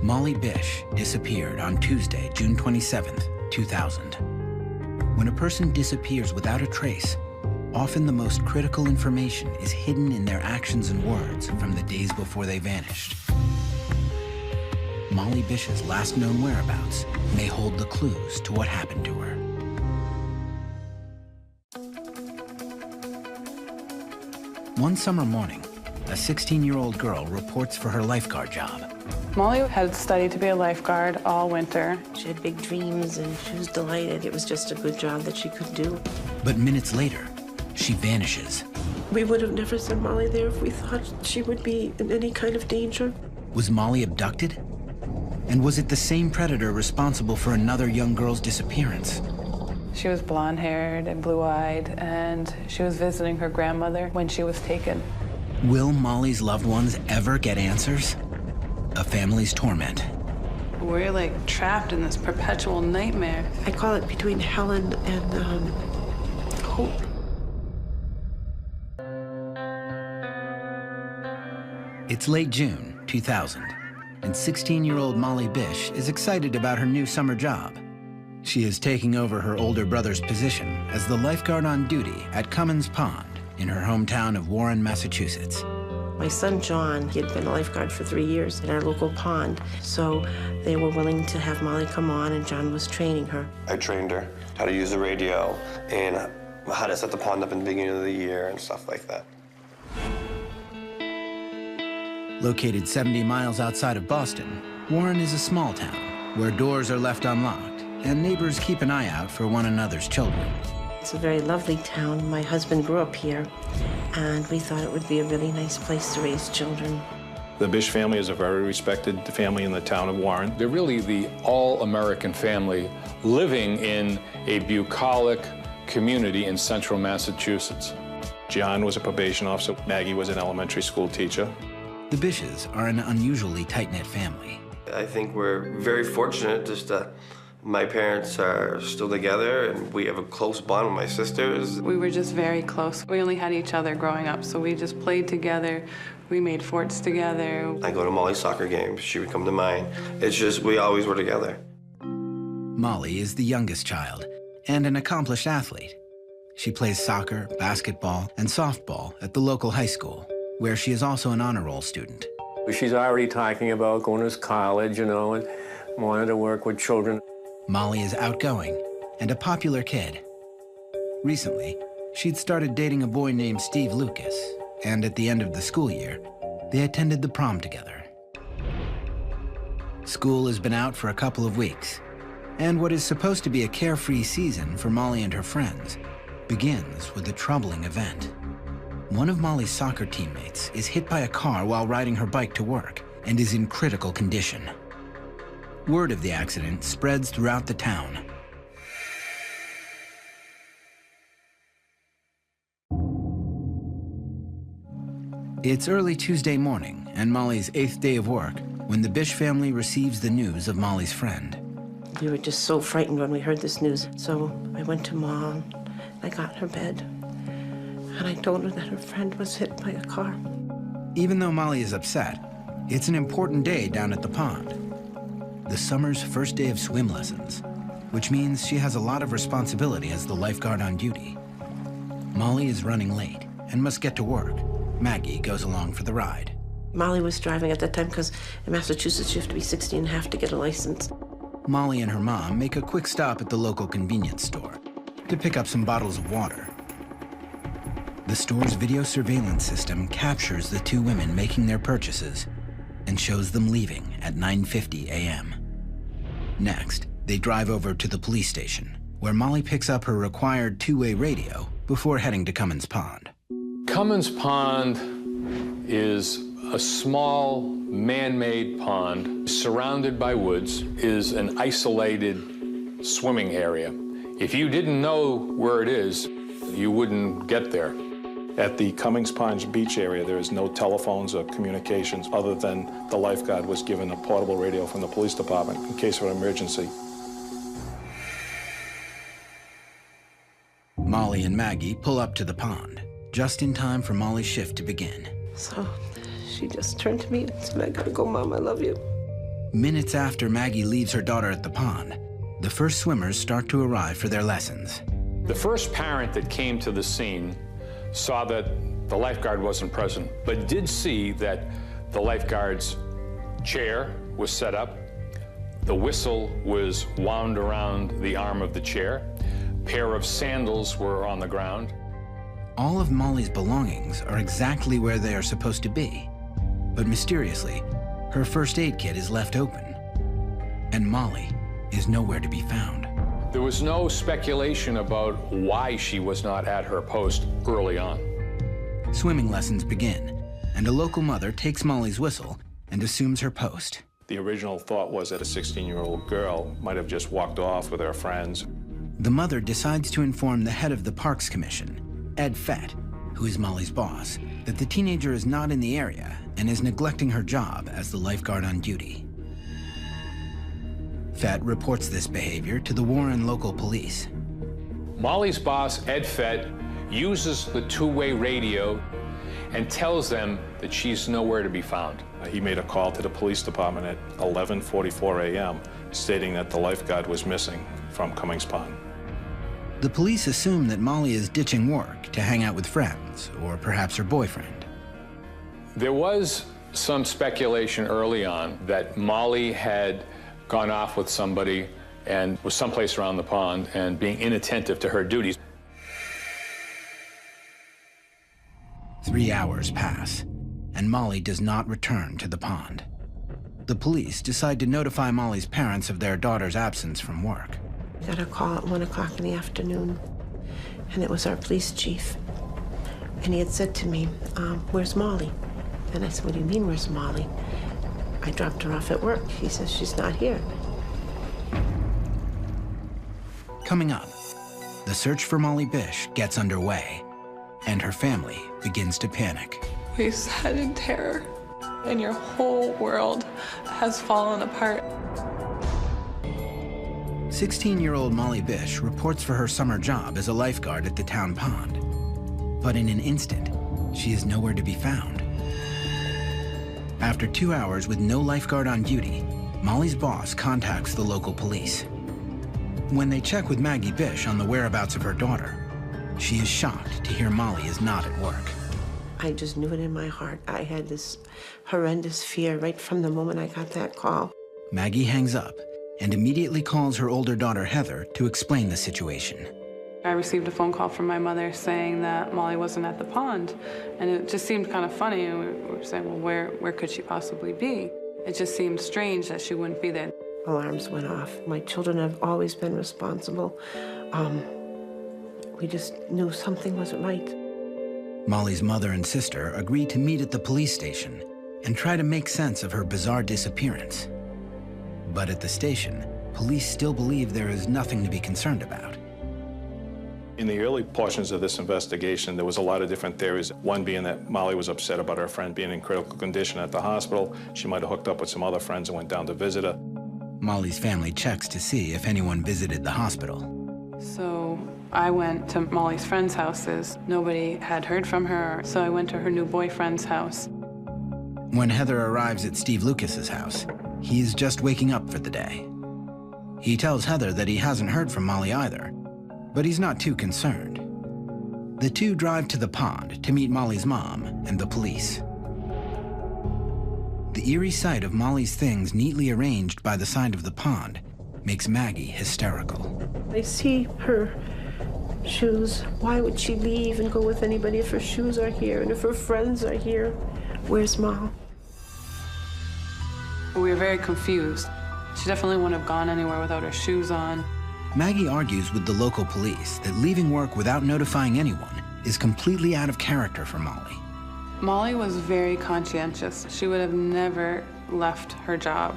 Molly Bish disappeared on Tuesday, June 27th, 2000. When a person disappears without a trace, often the most critical information is hidden in their actions and words from the days before they vanished. Molly Bish's last known whereabouts may hold the clues to what happened to her. One summer morning, a 16-year-old girl reports for her lifeguard job. Molly had studied to be a lifeguard all winter. She had big dreams and she was delighted. It was just a good job that she could do. But minutes later, she vanishes. We would have never sent Molly there if we thought she would be in any kind of danger. Was Molly abducted? And was it the same predator responsible for another young girl's disappearance? She was blonde-haired and blue-eyed, and she was visiting her grandmother when she was taken. Will Molly's loved ones ever get answers? A family's torment. We're like trapped in this perpetual nightmare. I call it between Helen and hope. It's late June 2000, and 16-year-old Molly Bish is excited about her new summer job. She is taking over her older brother's position as the lifeguard on duty at Cummins Pond in her hometown of Warren, Massachusetts. My son, John, he had been a lifeguard for 3 years at our local pond, so they were willing to have Molly come on, and John was training her. I trained her how to use the radio and how to set the pond up in the beginning of the year and stuff like that. Located 70 miles outside of Boston, Warren is a small town where doors are left unlocked and neighbors keep an eye out for one another's children. It's a very lovely town. My husband grew up here, and we thought it would be a really nice place to raise children. The Bish family is a very respected family in the town of Warren. They're really the all-American family living in a bucolic community in central Massachusetts. John was a probation officer. Maggie was an elementary school teacher. The Bishes are an unusually tight-knit family. I think we're very fortunate just my parents are still together and we have a close bond with my sisters. We were just very close. We only had each other growing up, so we just played together. We made forts together. I go to Molly's soccer games. She would come to mine. It's just, we always were together. Molly is the youngest child and an accomplished athlete. She plays soccer, basketball, and softball at the local high school, where she is also an honor roll student. She's already talking about going to college, and wanted to work with children. Molly is outgoing and a popular kid. Recently, she'd started dating a boy named Steve Lucas, and at the end of the school year, they attended the prom together. School has been out for a couple of weeks, and what is supposed to be a carefree season for Molly and her friends begins with a troubling event. One of Molly's soccer teammates is hit by a car while riding her bike to work and is in critical condition. Word of the accident spreads throughout the town. It's early Tuesday morning and Molly's 8th day of work when the Bish family receives the news of Molly's friend. We were just so frightened when we heard this news, so I went to Mom. I got in her bed, and I told her that her friend was hit by a car. Even though Molly is upset, it's an important day down at the pond. The summer's first day of swim lessons, which means she has a lot of responsibility as the lifeguard on duty. Molly is running late and must get to work. Maggie goes along for the ride. Molly was driving at that time because in Massachusetts you have to be 16 and a half to get a license. Molly and her mom make a quick stop at the local convenience store to pick up some bottles of water. The store's video surveillance system captures the two women making their purchases and shows them leaving at 9:50 a.m. Next, they drive over to the police station, where Molly picks up her required two-way radio before heading to Cummins Pond. Cummins Pond is a small man-made pond surrounded by woods, is an isolated swimming area. If you didn't know where it is, you wouldn't get there. At the Cummings Pond beach area, there is no telephones or communications other than the lifeguard was given a portable radio from the police department in case of an emergency. Molly and Maggie pull up to the pond, just in time for Molly's shift to begin. So she just turned to me and said, "I gotta go, Mom, I love you." Minutes after Maggie leaves her daughter at the pond, the first swimmers start to arrive for their lessons. The first parent that came to the scene saw that the lifeguard wasn't present, but did see that the lifeguard's chair was set up, the whistle was wound around the arm of the chair, a pair of sandals were on the ground. All of Molly's belongings are exactly where they are supposed to be, but mysteriously, her first aid kit is left open, and Molly is nowhere to be found. There was no speculation about why she was not at her post early on. Swimming lessons begin, and a local mother takes Molly's whistle and assumes her post. The original thought was that a 16-year-old girl might have just walked off with her friends. The mother decides to inform the head of the Parks Commission, Ed Fett, who is Molly's boss, that the teenager is not in the area and is neglecting her job as the lifeguard on duty. Fett reports this behavior to the Warren local police. Molly's boss, Ed Fett, uses the two-way radio and tells them that she's nowhere to be found. He made a call to the police department at 11:44 a.m. stating that the lifeguard was missing from Cummings Pond. The police assume that Molly is ditching work to hang out with friends, or perhaps her boyfriend. There was some speculation early on that Molly had gone off with somebody and was someplace around the pond and being inattentive to her duties. 3 hours pass, and Molly does not return to the pond. The police decide to notify Molly's parents of their daughter's absence from work. We got a call at 1 o'clock in the afternoon, and it was our police chief. And he had said to me, where's Molly? And I said, what do you mean, where's Molly? I dropped her off at work. He says, she's not here. Coming up, the search for Molly Bish gets underway, and her family begins to panic. We sat in terror, and your whole world has fallen apart. 16-year-old Molly Bish reports for her summer job as a lifeguard at the town pond. But in an instant, she is nowhere to be found. After 2 hours with no lifeguard on duty, Molly's boss contacts the local police. When they check with Maggie Bish on the whereabouts of her daughter, she is shocked to hear Molly is not at work. I just knew it in my heart. I had this horrendous fear right from the moment I got that call. Maggie hangs up and immediately calls her older daughter Heather to explain the situation. I received a phone call from my mother saying that Molly wasn't at the pond, and it just seemed kind of funny. And we were saying, well, where could she possibly be? It just seemed strange that she wouldn't be there. Alarms went off. My children have always been responsible. We just knew something wasn't right. Molly's mother and sister agree to meet at the police station and try to make sense of her bizarre disappearance. But at the station, police still believe there is nothing to be concerned about. In the early portions of this investigation, there was a lot of different theories. One being that Molly was upset about her friend being in critical condition at the hospital. She might have hooked up with some other friends and went down to visit her. Molly's family checks to see if anyone visited the hospital. So I went to Molly's friends' houses. Nobody had heard from her, so I went to her new boyfriend's house. When Heather arrives at Steve Lucas's house, he is just waking up for the day. He tells Heather that he hasn't heard from Molly either, but he's not too concerned. The two drive to the pond to meet Molly's mom and the police. The eerie sight of Molly's things neatly arranged by the side of the pond makes Maggie hysterical. I see her shoes. Why would she leave and go with anybody if her shoes are here and if her friends are here? Where's Mom? We were very confused. She definitely wouldn't have gone anywhere without her shoes on. Maggie argues with the local police that leaving work without notifying anyone is completely out of character for Molly. Molly was very conscientious. She would have never left her job.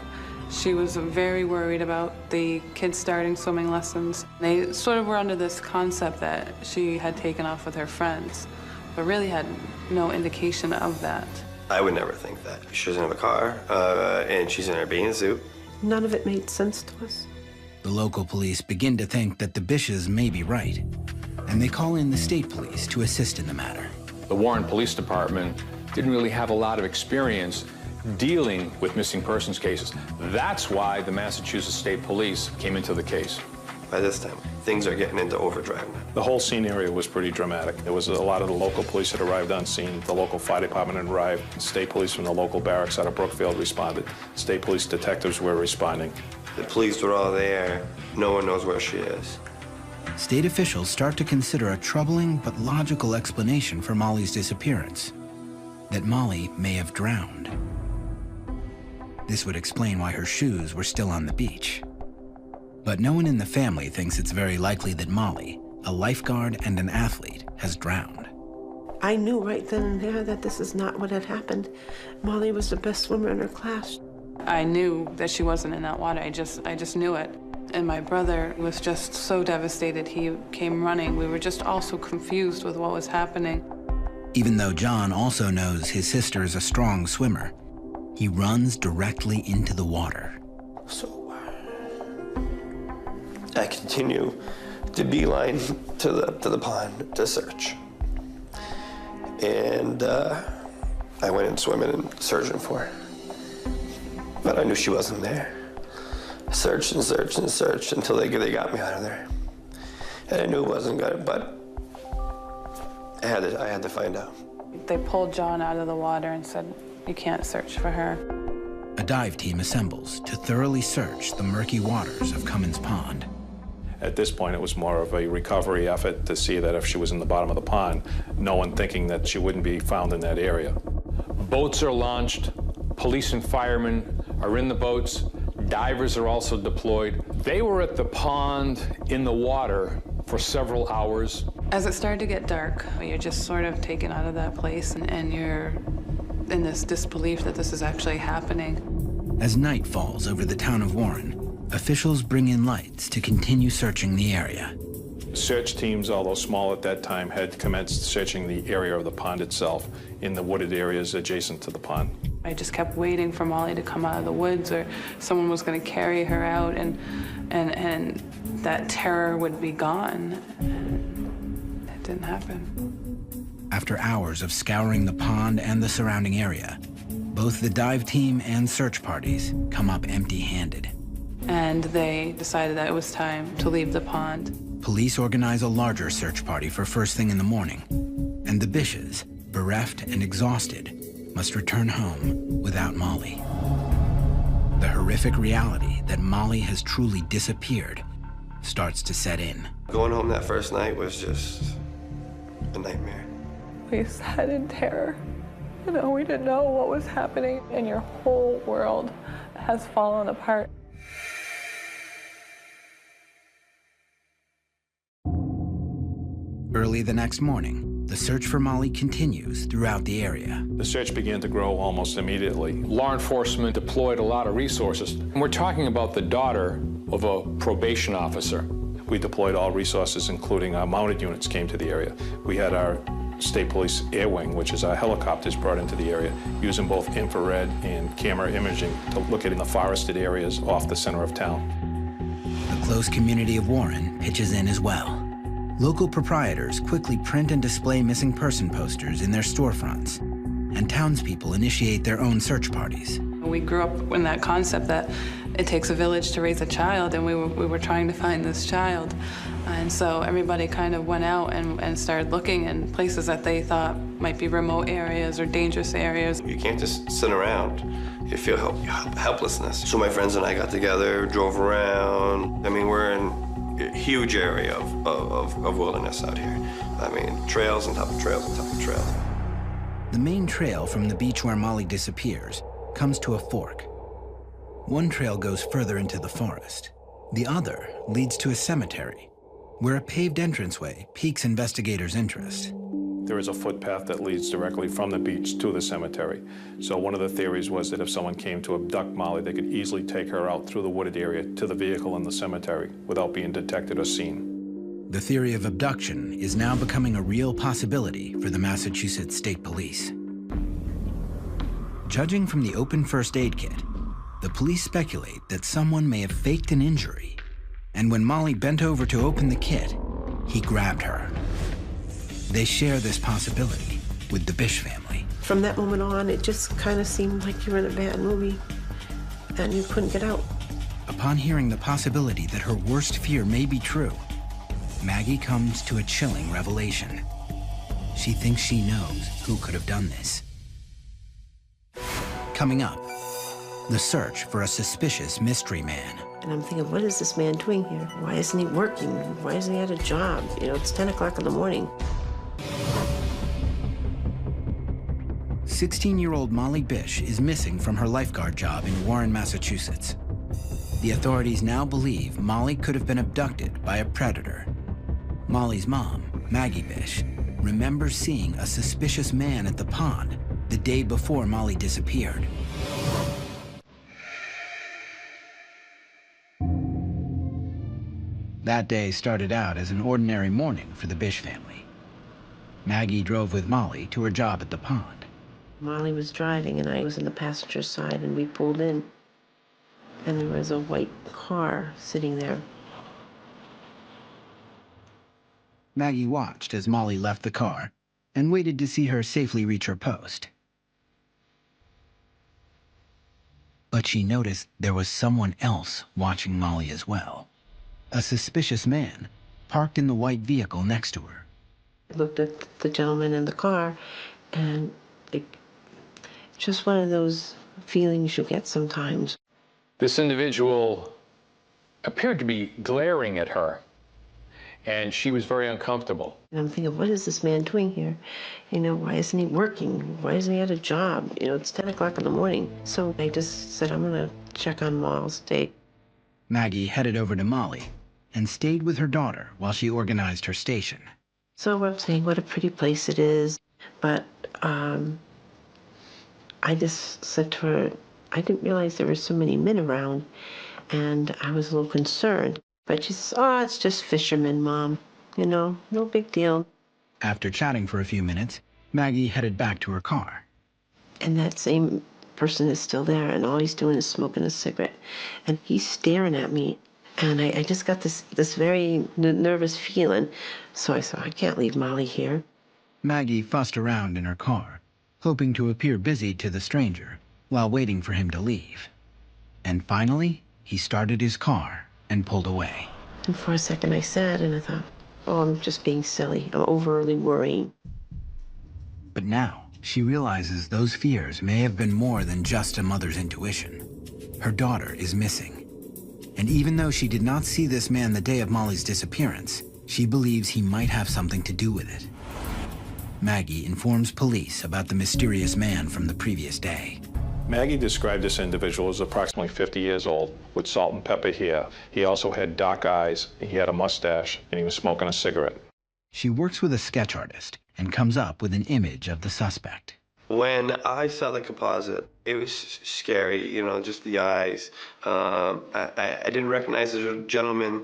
She was very worried about the kids starting swimming lessons. They sort of were under this concept that she had taken off with her friends, but really had no indication of that. I would never think that. She doesn't have a car, and she's in her bathing suit. None of it made sense to us. The local police begin to think that the Bishes may be right, and they call in the state police to assist in the matter. The Warren Police Department didn't really have a lot of experience dealing with missing persons cases. That's why the Massachusetts State Police came into the case. By this time, things are getting into overdrive now. The whole scene area was pretty dramatic. There was a lot of the local police that arrived on scene. The local fire department had arrived. State police from the local barracks out of Brookfield responded. State police detectives were responding. The police were all there. No one knows where she is. State officials start to consider a troubling but logical explanation for Molly's disappearance: that Molly may have drowned. This would explain why her shoes were still on the beach. But no one in the family thinks it's very likely that Molly, a lifeguard and an athlete, has drowned. I knew right then and there that this is not what had happened. Molly was the best swimmer in her class. I knew that she wasn't in that water. I just knew it. And my brother was just so devastated. He came running. We were just all so confused with what was happening. Even though John also knows his sister is a strong swimmer, he runs directly into the water. So I continue to beeline to the pond to search. And I went in swimming and searching for her. But I knew she wasn't there. I searched and searched and searched until they got me out of there. And I knew it wasn't good, but I had to find out. They pulled John out of the water and said, "You can't search for her." A dive team assembles to thoroughly search the murky waters of Cummins Pond. At this point, it was more of a recovery effort to see that if she was in the bottom of the pond, no one thinking that she wouldn't be found in that area. Boats are launched, police and firemen are in the boats, divers are also deployed. They were at the pond in the water for several hours. As it started to get dark, you're just sort of taken out of that place, and you're in this disbelief that this is actually happening. As night falls over the town of Warren, officials bring in lights to continue searching the area. Search teams, although small at that time, had commenced searching the area of the pond itself in the wooded areas adjacent to the pond. I just kept waiting for Molly to come out of the woods, or someone was going to carry her out, and that terror would be gone. And it didn't happen. After hours of scouring the pond and the surrounding area, both the dive team and search parties come up empty-handed. And they decided that it was time to leave the pond. Police organize a larger search party for first thing in the morning, and the Bishes, bereft and exhausted, must return home without Molly. The horrific reality that Molly has truly disappeared starts to set in. Going home that first night was just a nightmare. We sat in terror. You know, we didn't know what was happening, and your whole world has fallen apart. Early the next morning, the search for Molly continues throughout the area. The search began to grow almost immediately. Law enforcement deployed a lot of resources. And we're talking about the daughter of a probation officer. We deployed all resources, including our mounted units came to the area. We had our State Police Air Wing, which is our helicopters, brought into the area, using both infrared and camera imaging to look at in the forested areas off the center of town. The close community of Warren pitches in as well. Local proprietors quickly print and display missing person posters in their storefronts, and townspeople initiate their own search parties. We grew up in that concept that it takes a village to raise a child, and we were trying to find this child. And so everybody kind of went out and started looking in places that they thought might be remote areas or dangerous areas. You can't just sit around. You feel helplessness. So my friends and I got together, drove around. I mean, we're in a huge area of wilderness out here. I mean, trails on top of trails on top of trails. The main trail from the beach where Molly disappears comes to a fork. One trail goes further into the forest. The other leads to a cemetery, where a paved entranceway piques investigators' interest. There is a footpath that leads directly from the beach to the cemetery. So one of the theories was that if someone came to abduct Molly, they could easily take her out through the wooded area to the vehicle in the cemetery without being detected or seen. The theory of abduction is now becoming a real possibility for the Massachusetts State Police. Judging from the open first aid kit, the police speculate that someone may have faked an injury, and when Molly bent over to open the kit, he grabbed her. They share this possibility with the Bish family. From that moment on, it just kind of seemed like you were in a bad movie and you couldn't get out. Upon hearing the possibility that her worst fear may be true, Maggie comes to a chilling revelation. She thinks she knows who could have done this. Coming up, the search for a suspicious mystery man. And I'm thinking, what is this man doing here? Why isn't he working? Why isn't he at a job? You know, it's 10 o'clock in the morning. 16-year-old Molly Bish is missing from her lifeguard job in Warren, Massachusetts. The authorities now believe Molly could have been abducted by a predator. Molly's mom, Maggie Bish, remembers seeing a suspicious man at the pond the day before Molly disappeared. That day started out as an ordinary morning for the Bish family. Maggie drove with Molly to her job at the pond. Molly was driving and I was in the passenger side, and we pulled in. And there was a white car sitting there. Maggie watched as Molly left the car and waited to see her safely reach her post. But she noticed there was someone else watching Molly as well. A suspicious man parked in the white vehicle next to her. I looked at the gentleman in the car, and it's just one of those feelings you get sometimes. This individual appeared to be glaring at her, and she was very uncomfortable. And I'm thinking, what is this man doing here? You know, why isn't he working? Why isn't he at a job? You know, it's 10 o'clock in the morning. So I just said, I'm going to check on Moll's date. Maggie headed over to Molly and stayed with her daughter while she organized her station. So I'm saying what a pretty place it is, but I just said to her, I didn't realize there were so many men around, and I was a little concerned. But she says, oh, it's just fishermen, Mom. You know, no big deal. After chatting for a few minutes, Maggie headed back to her car. And that same person is still there, and all he's doing is smoking a cigarette. And he's staring at me. And I just got this very nervous feeling. So I said, I can't leave Molly here. Maggie fussed around in her car, hoping to appear busy to the stranger while waiting for him to leave. And finally, he started his car and pulled away. And for a second I sat and I thought, oh, I'm just being silly. I'm overly worrying. But now, she realizes those fears may have been more than just a mother's intuition. Her daughter is missing. And even though she did not see this man the day of Molly's disappearance, she believes he might have something to do with it. Maggie informs police about the mysterious man from the previous day. Maggie described this individual as approximately 50 years old with salt and pepper hair. He also had dark eyes, he had a mustache, and he was smoking a cigarette. She works with a sketch artist and comes up with an image of the suspect. When I saw the composite, it was scary, you know, just the eyes. I didn't recognize the gentleman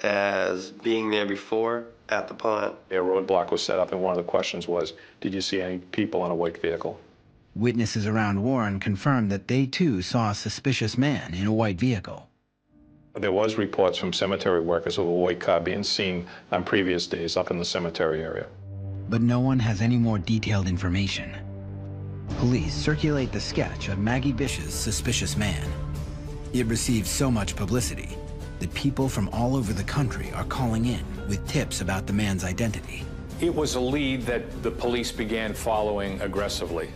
as being there before at the pond. A roadblock was set up, and one of the questions was, did you see any people in a white vehicle? Witnesses around Warren confirmed that they too saw a suspicious man in a white vehicle. There was reports from cemetery workers of a white car being seen on previous days up in the cemetery area. But no one has any more detailed information. Police circulate the sketch of Maggie Bish's suspicious man. It receives so much publicity that people from all over the country are calling in with tips about the man's identity. It was a lead that the police began following aggressively.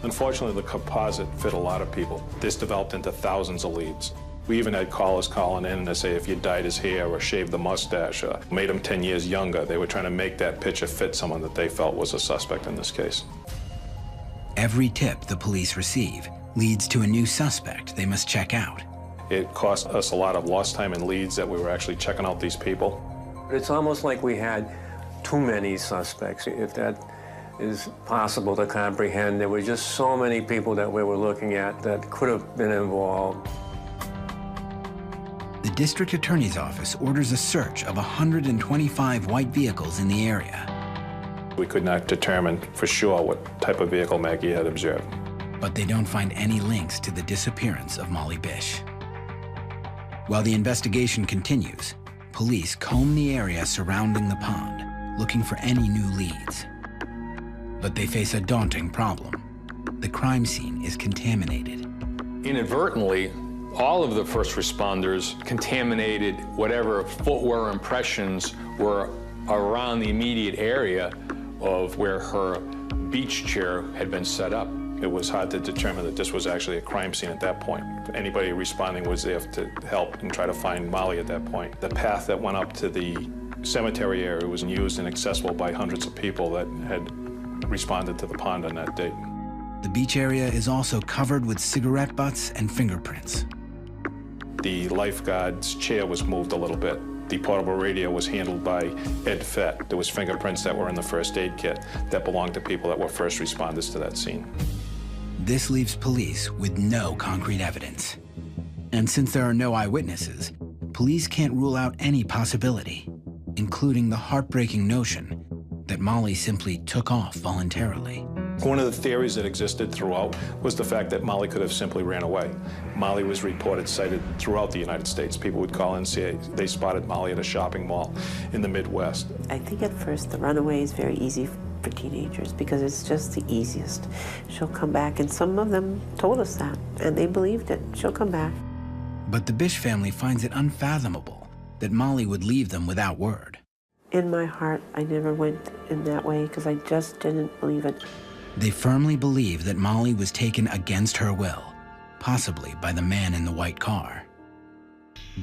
Unfortunately, the composite fit a lot of people. This developed into thousands of leads. We even had callers calling in to say if you dyed his hair or shaved the mustache or made him 10 years younger, they were trying to make that picture fit someone that they felt was a suspect in this case. Every tip the police receive leads to a new suspect they must check out. It cost us a lot of lost time and leads that we were actually checking out these people. It's almost like we had too many suspects, if that is possible to comprehend. There were just so many people that we were looking at that could have been involved. The district attorney's office orders a search of 125 white vehicles in the area. We could not determine for sure what type of vehicle Maggie had observed. But they don't find any links to the disappearance of Molly Bish. While the investigation continues, police comb the area surrounding the pond, looking for any new leads. But they face a daunting problem. the crime scene is contaminated. Inadvertently, all of the first responders contaminated whatever footwear impressions were around the immediate area of where her beach chair had been set up. It was hard to determine that this was actually a crime scene at that point. Anybody responding was there to help and try to find Molly at that point. The path that went up to the cemetery area was used and accessible by hundreds of people that had responded to the pond on that date. The beach area is also covered with cigarette butts and fingerprints. The lifeguard's chair was moved a little bit. The portable radio was handled by Ed Fett. There was fingerprints that were in the first aid kit that belonged to people that were first responders to that scene. This leaves police with no concrete evidence. And since there are no eyewitnesses, police can't rule out any possibility, including the heartbreaking notion that Molly simply took off voluntarily. One of the theories that existed throughout was the fact that Molly could have simply ran away. Molly was reported sighted throughout the United States. People would call in and say they spotted Molly at a shopping mall in the Midwest. I think at first the runaway is very easy for teenagers because it's just the easiest. She'll come back, and some of them told us that, and they believed it. She'll come back. But the Bish family finds it unfathomable that Molly would leave them without word. In my heart, I never went in that way because I just didn't believe it. They firmly believe that Molly was taken against her will, possibly by the man in the white car.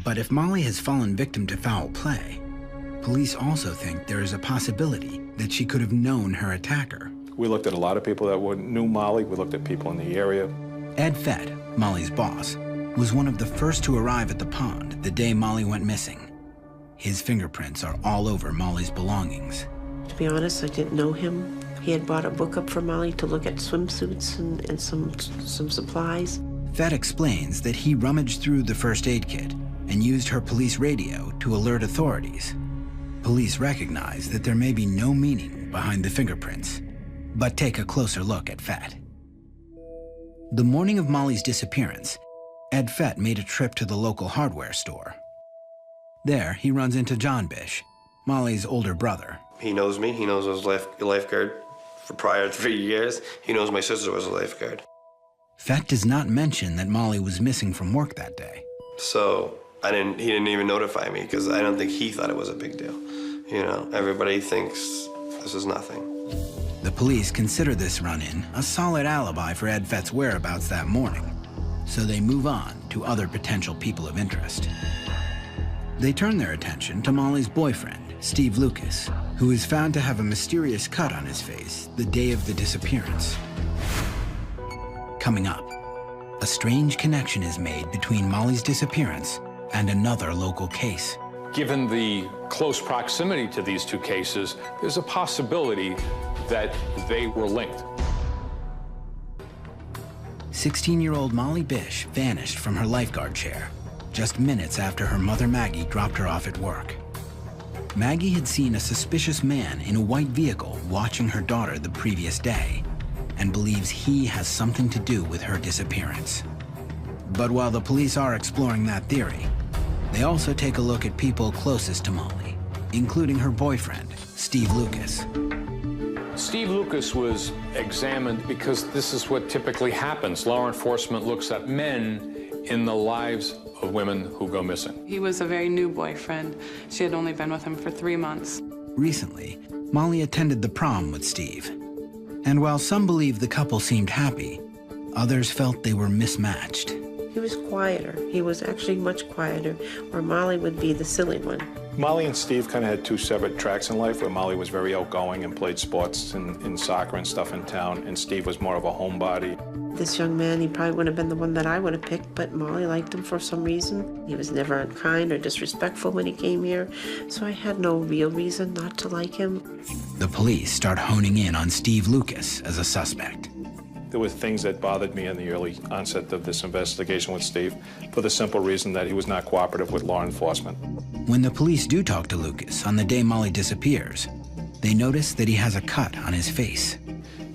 But if Molly has fallen victim to foul play, police also think there is a possibility that she could have known her attacker. We looked at a lot of people that knew Molly. We looked at people in the area. Ed Fett, Molly's boss, was one of the first to arrive at the pond the day Molly went missing. His fingerprints are all over Molly's belongings. To be honest, I didn't know him. He had bought a book up for Molly to look at swimsuits and some supplies. Fett explains that he rummaged through the first aid kit and used her police radio to alert authorities. Police recognize that there may be no meaning behind the fingerprints, but take a closer look at Fett. The morning of Molly's disappearance, Ed Fett made a trip to the local hardware store. There, he runs into John Bish, Molly's older brother. He knows me. He knows I was a lifeguard for prior 3 years. He knows my sister was a lifeguard. Fett does not mention that Molly was missing from work that day. So he didn't even notify me because I don't think he thought it was a big deal. You know, everybody thinks this is nothing. The police consider this run-in a solid alibi for Ed Fett's whereabouts that morning, so they move on to other potential people of interest. They turn their attention to Molly's boyfriend, Steve Lucas, who is found to have a mysterious cut on his face the day of the disappearance. Coming up, a strange connection is made between Molly's disappearance and another local case. Given the close proximity to these two cases, there's a possibility that they were linked. 16-year-old Molly Bish vanished from her lifeguard chair just minutes after her mother Maggie dropped her off at work. Maggie had seen a suspicious man in a white vehicle watching her daughter the previous day and believes he has something to do with her disappearance. But while the police are exploring that theory, they also take a look at people closest to Molly, including her boyfriend, Steve Lucas. Steve Lucas was examined because this is what typically happens. Law enforcement looks at men in the lives of women who go missing. He was a very new boyfriend. She had only been with him for 3 months. Recently, Molly attended the prom with Steve. And while some believe the couple seemed happy, others felt they were mismatched. He was quieter. He was actually much quieter, where Molly would be the silly one. Molly and Steve kind of had two separate tracks in life, where Molly was very outgoing and played sports and soccer and stuff in town, and Steve was more of a homebody. This young man, he probably would have been the one that I would have picked, but Molly liked him for some reason. He was never unkind or disrespectful when he came here, so I had no real reason not to like him. The police start honing in on Steve Lucas as a suspect. There were things that bothered me in the early onset of this investigation with Steve for the simple reason that he was not cooperative with law enforcement. When the police do talk to Lucas on the day Molly disappears, they notice that he has a cut on his face.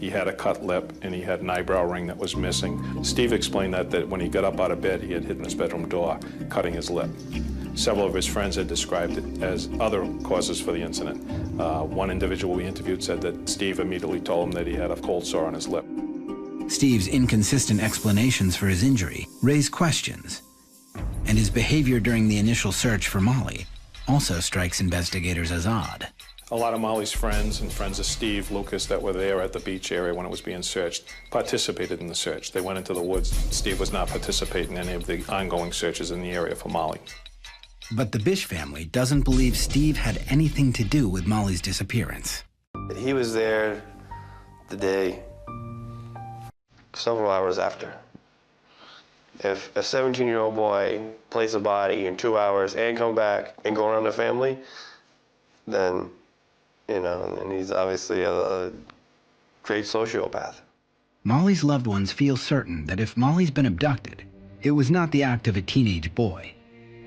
He had a cut lip and he had an eyebrow ring that was missing. Steve explained that when he got up out of bed, he had hidden his bedroom door, cutting his lip. Several of his friends had described it as other causes for the incident. One individual we interviewed said that Steve immediately told him that he had a cold sore on his lip. Steve's inconsistent explanations for his injury raise questions, and his behavior during the initial search for Molly also strikes investigators as odd. A lot of Molly's friends and friends of Steve Lucas that were there at the beach area when it was being searched participated in the search. They went into the woods. Steve was not participating in any of the ongoing searches in the area for Molly. But the Bish family doesn't believe Steve had anything to do with Molly's disappearance. He was there the day, several hours after. If a 17-year-old boy places a body in 2 hours and come back and go around the family, then, you know, and he's obviously a great sociopath. Molly's loved ones feel certain that if Molly's been abducted, it was not the act of a teenage boy,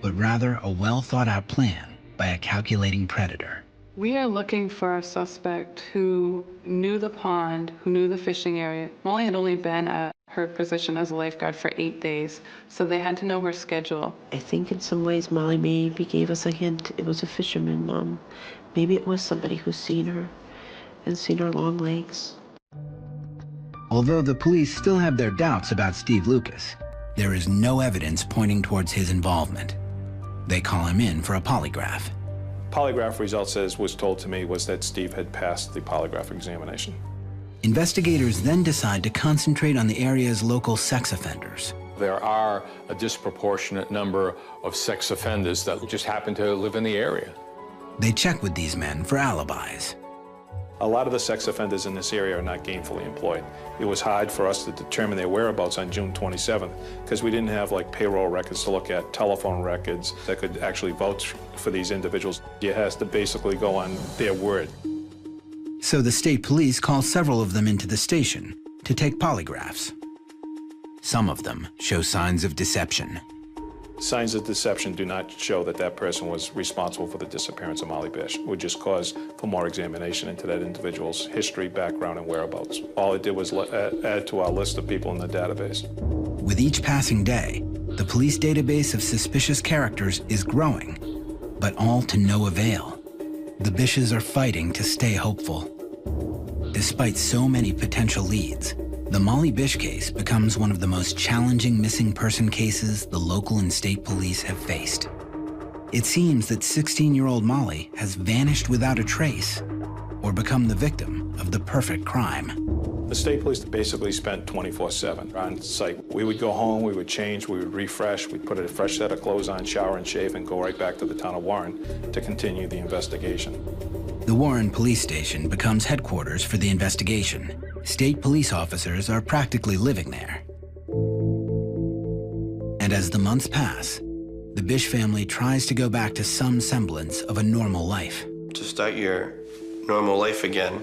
but rather a well-thought-out plan by a calculating predator. We are looking for a suspect who knew the pond, who knew the fishing area. Molly had only been at her position as a lifeguard for 8 days, so they had to know her schedule. I think in some ways Molly maybe gave us a hint. It was a fisherman. Maybe it was somebody who's seen her and seen her long legs. Although the police still have their doubts about Steve Lucas, there is no evidence pointing towards his involvement. They call him in for a polygraph. Polygraph results, as was told to me, was that Steve had passed the polygraph examination. Investigators then decide to concentrate on the area's local sex offenders. There are a disproportionate number of sex offenders that just happen to live in the area. They check with these men for alibis. A lot of the sex offenders in this area are not gainfully employed. It was hard for us to determine their whereabouts on June 27th because we didn't have like payroll records to look at, telephone records that could actually vouch for these individuals. You have to basically go on their word. So the state police call several of them into the station to take polygraphs. Some of them show signs of deception. Signs of deception do not show that that person was responsible for the disappearance of Molly Bish. It would just cause for more examination into that individual's history, background, and whereabouts. All it did was add to our list of people in the database. With each passing day, the police database of suspicious characters is growing, but all to no avail. The Bishes are fighting to stay hopeful. Despite so many potential leads, the Molly Bish case becomes one of the most challenging missing person cases the local and state police have faced. It seems that 16-year-old Molly has vanished without a trace or become the victim of the perfect crime. The state police basically spent 24/7 on site. We would go home, we would change, we would refresh, we'd put a fresh set of clothes on, shower and shave, and go right back to the town of Warren to continue the investigation. The Warren Police Station becomes headquarters for the investigation. State police officers are practically living there. And as the months pass, the Bish family tries to go back to some semblance of a normal life. To start your normal life again,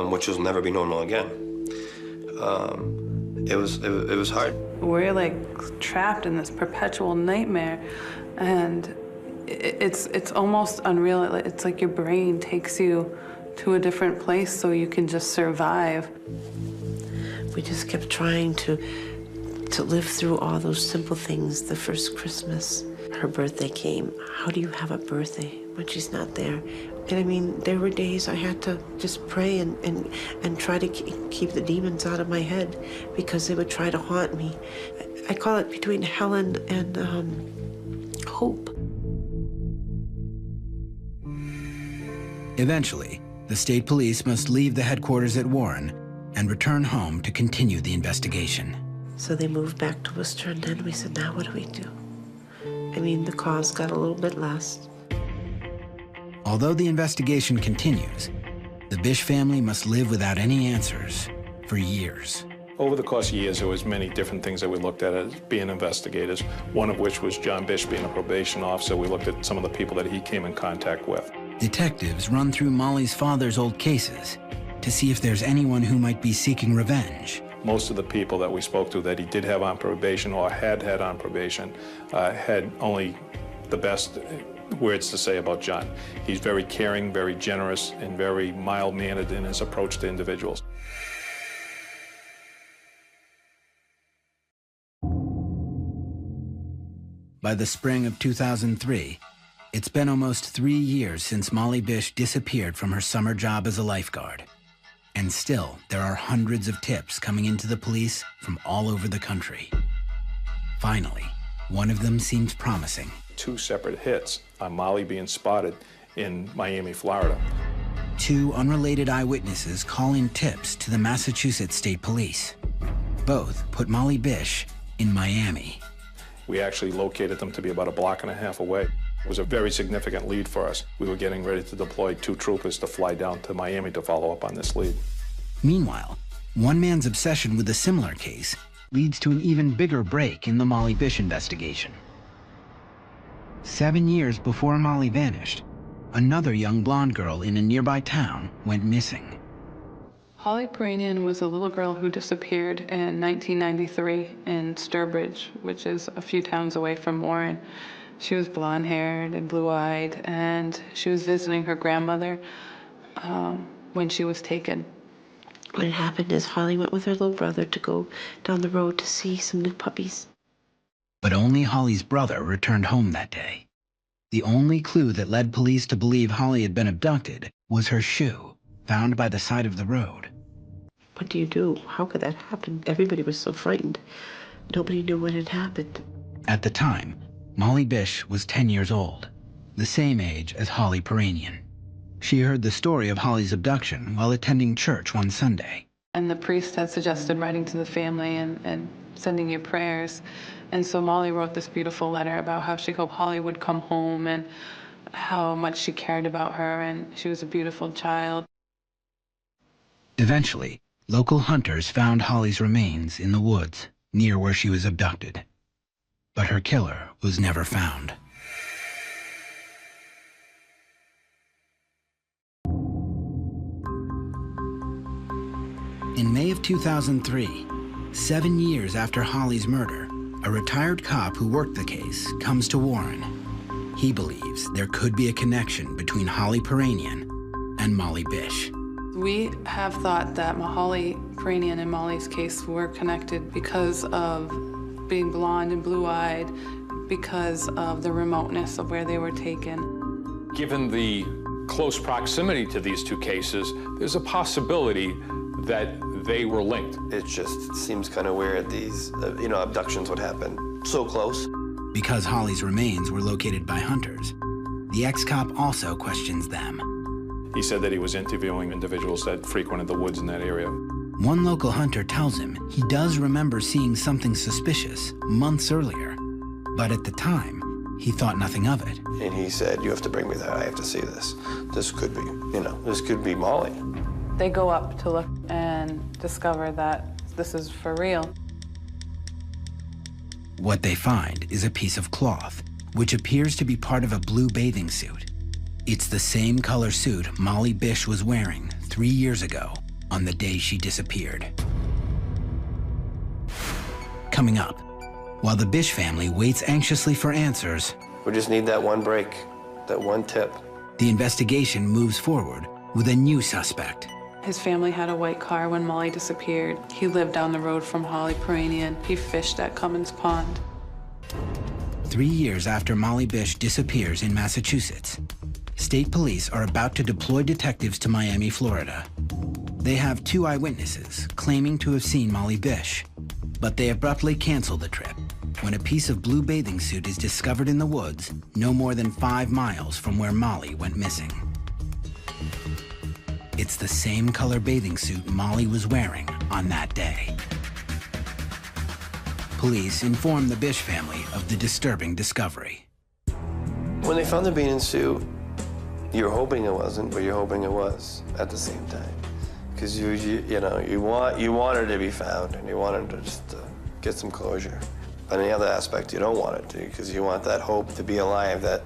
which will never be normal again, it was hard. We're like trapped in this perpetual nightmare, and it's almost unreal. It's like your brain takes you to a different place so you can just survive. We just kept trying to live through all those simple things. The first Christmas, her birthday came. How do you have a birthday when she's not there? And I mean, there were days I had to just pray and try to keep the demons out of my head because they would try to haunt me. I call it between hell and hope. Eventually, the state police must leave the headquarters at Warren and return home to continue the investigation. So they moved back to Worcester, and then we said, now what do we do? I mean, the calls got a little bit less. Although the investigation continues, the Bish family must live without any answers for years. Over the course of years, there was many different things that we looked at as being investigators, one of which was John Bish being a probation officer. We looked at some of the people that he came in contact with. Detectives run through Molly's father's old cases to see if there's anyone who might be seeking revenge. Most of the people that we spoke to that he did have on probation or had on probation had only the best words to say about John. He's very caring, very generous, and very mild-mannered in his approach to individuals. By the spring of 2003, it's been almost 3 years since Molly Bish disappeared from her summer job as a lifeguard. And still, there are hundreds of tips coming into the police from all over the country. Finally, one of them seems promising. 2 separate hits on Molly being spotted in Miami, Florida. 2 unrelated eyewitnesses call in tips to the Massachusetts State Police. Both put Molly Bish in Miami. We actually located them to be about 1.5 blocks away. It was a very significant lead for us. We were getting ready to deploy 2 troopers to fly down to Miami to follow up on this lead. Meanwhile, one man's obsession with a similar case leads to an even bigger break in the Molly Bish investigation. 7 years before Molly vanished, another young blonde girl in a nearby town went missing. Holly Peranian was a little girl who disappeared in 1993 in Sturbridge, which is a few towns away from Warren. She was blonde-haired and blue-eyed, and she was visiting her grandmother when she was taken. What had happened is Holly went with her little brother to go down the road to see some new puppies. But only Holly's brother returned home that day. The only clue that led police to believe Holly had been abducted was her shoe, found by the side of the road. What do you do? How could that happen? Everybody was so frightened. Nobody knew what had happened. At the time, Molly Bish was 10 years old, the same age as Holly Peranian. She heard the story of Holly's abduction while attending church one Sunday. And the priest had suggested writing to the family and sending you prayers. And so Molly wrote this beautiful letter about how she hoped Holly would come home and how much she cared about her, and she was a beautiful child. Eventually, local hunters found Holly's remains in the woods near where she was abducted. But her killer was never found. In May of 2003, 7 years after Holly's murder, a retired cop who worked the case comes to Warren. He believes there could be a connection between Holly Peranian and Molly Bish. We have thought that Holly Peranian and Molly's case were connected because of being blonde and blue-eyed, because of the remoteness of where they were taken. Given the close proximity to these 2 cases, there's a possibility that they were linked. It just seems kind of weird these, abductions would happen so close. Because Holly's remains were located by hunters, the ex-cop also questions them. He said that he was interviewing individuals that frequented the woods in that area. One local hunter tells him he does remember seeing something suspicious months earlier, but at the time, he thought nothing of it. And he said, "You have to bring me there. I have to see this. This could be, this could be Molly." They go up to look and discover that this is for real. What they find is a piece of cloth, which appears to be part of a blue bathing suit. It's the same color suit Molly Bish was wearing 3 years ago on the day she disappeared. Coming up, while the Bish family waits anxiously for answers, We just need that one break, that one tip. the investigation moves forward with a new suspect. His family had a white car when Molly disappeared. He lived down the road from Holly Peranian. He fished at Cummins Pond. 3 years after Molly Bish disappears in Massachusetts, state police are about to deploy detectives to Miami, Florida. They have 2 eyewitnesses claiming to have seen Molly Bish, but they abruptly cancel the trip when a piece of blue bathing suit is discovered in the woods no more than 5 miles from where Molly went missing. It's the same color bathing suit Molly was wearing on that day. Police inform the Bish family of the disturbing discovery. When they found the bathing suit, you're hoping it wasn't, but you're hoping it was at the same time. Because you want her to be found, and you want her to just get some closure. On the other aspect, you don't want it to, because you want that hope to be alive that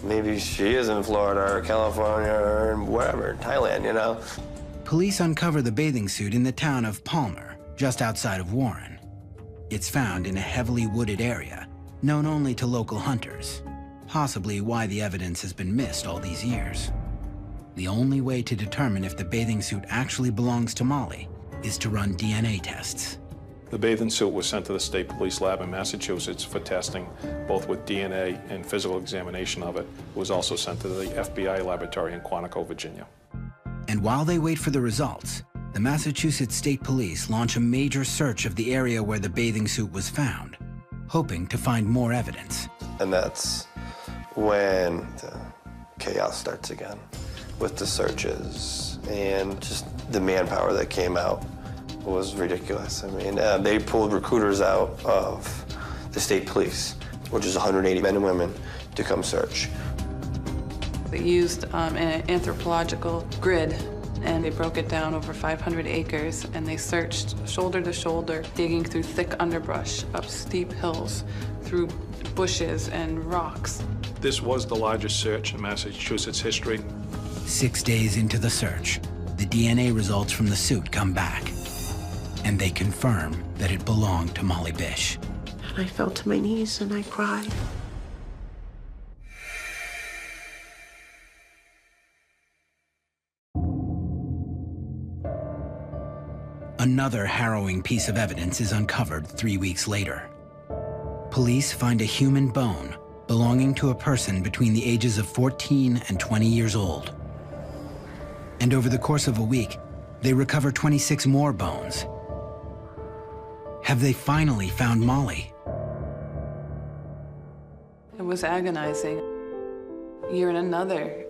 maybe she is in Florida or California or wherever, Thailand, Police uncover the bathing suit in the town of Palmer, just outside of Warren. It's found in a heavily wooded area, known only to local hunters, possibly why the evidence has been missed all these years. The only way to determine if the bathing suit actually belongs to Molly is to run DNA tests. The bathing suit was sent to the state police lab in Massachusetts for testing, both with DNA and physical examination of it. It was also sent to the FBI laboratory in Quantico, Virginia. And while they wait for the results, the Massachusetts State Police launch a major search of the area where the bathing suit was found, hoping to find more evidence. And that's when the chaos starts again with the searches, and just the manpower that came out was ridiculous. I mean, they pulled recruiters out of the state police, which is 180 men and women, to come search. They used an anthropological grid, and they broke it down over 500 acres, and they searched shoulder to shoulder, digging through thick underbrush, up steep hills, through bushes and rocks. This was the largest search in Massachusetts history. 6 days into the search, the DNA results from the suit come back, and they confirm that it belonged to Molly Bish. And I fell to my knees and I cried. Another harrowing piece of evidence is uncovered 3 weeks later. Police find a human bone belonging to a person between the ages of 14 and 20 years old. And over the course of a week, they recover 26 more bones. Have they finally found Molly? It was agonizing. You're in another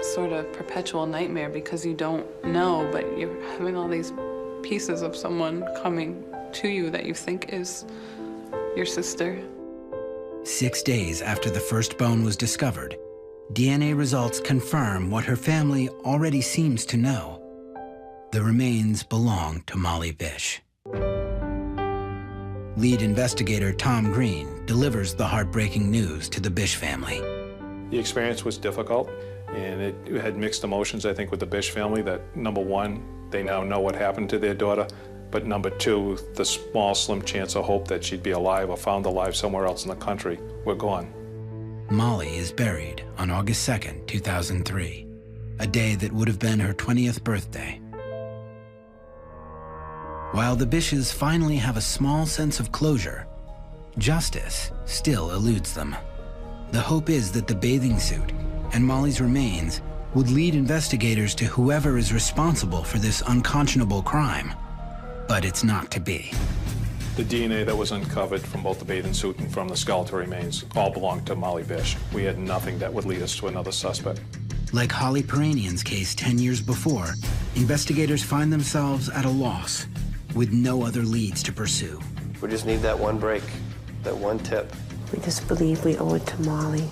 sort of perpetual nightmare because you don't know, but you're having all these pieces of someone coming to you that you think is your sister. 6 days after the first bone was discovered, DNA results confirm what her family already seems to know. The remains belong to Molly Bish. Lead investigator Tom Green delivers the heartbreaking news to the Bish family. The experience was difficult, and it had mixed emotions, I think, with the Bish family, that number one, they now know what happened to their daughter, but number two, the small, slim chance of hope that she'd be alive or found alive somewhere else in the country were gone. Molly is buried on August 2nd, 2003, a day that would have been her 20th birthday. While the Bishes finally have a small sense of closure, justice still eludes them. The hope is that the bathing suit and Molly's remains would lead investigators to whoever is responsible for this unconscionable crime. But it's not to be. The DNA that was uncovered from both the bathing suit and from the skeletal remains all belonged to Molly Bish. We had nothing that would lead us to another suspect. Like Holly Peranian's case 10 years before, investigators find themselves at a loss, with no other leads to pursue. We just need that one break, that one tip. We just believe we owe it to Molly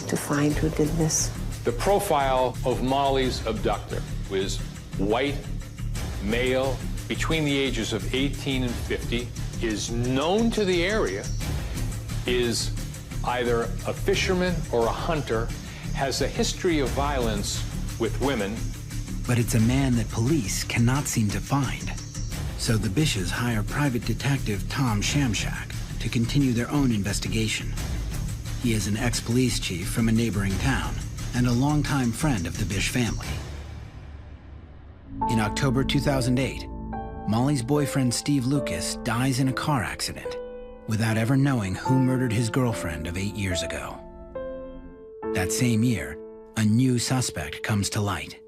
to find who did this. The profile of Molly's abductor was white, male, between the ages of 18 and 50, is known to the area, is either a fisherman or a hunter, has a history of violence with women. But it's a man that police cannot seem to find. So the Bishes hire private detective Tom Shamshak to continue their own investigation. He is an ex-police chief from a neighboring town and a longtime friend of the Bish family. In October 2008, Molly's boyfriend Steve Lucas dies in a car accident without ever knowing who murdered his girlfriend of 8 years ago. That same year, a new suspect comes to light.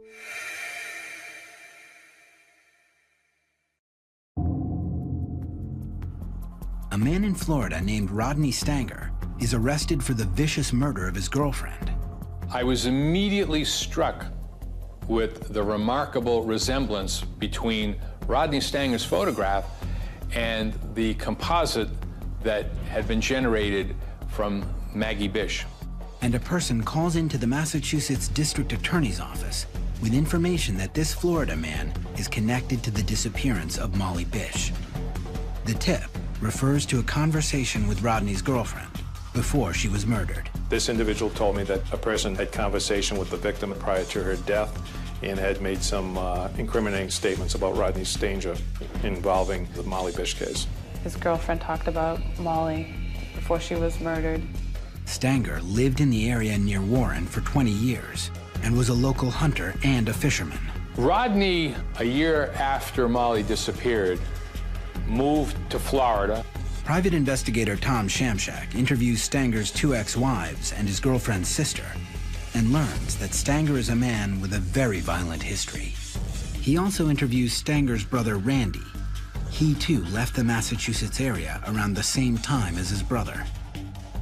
A man in Florida named Rodney Stanger is arrested for the vicious murder of his girlfriend. I was immediately struck with the remarkable resemblance between Rodney Stanger's photograph and the composite that had been generated from Maggie Bish. And a person calls into the Massachusetts District Attorney's Office with information that this Florida man is connected to the disappearance of Molly Bish. The tip refers to a conversation with Rodney's girlfriend before she was murdered. This individual told me that a person had conversation with the victim prior to her death and had made some incriminating statements about Rodney Stanger involving the Molly Bish case. His girlfriend talked about Molly before she was murdered. Stanger lived in the area near Warren for 20 years and was a local hunter and a fisherman. Rodney, a year after Molly disappeared, moved to Florida. Private investigator Tom Shamshak interviews Stanger's 2 ex-wives and his girlfriend's sister and learns that Stanger is a man with a very violent history. He also interviews Stanger's brother, Randy. He too left the Massachusetts area around the same time as his brother.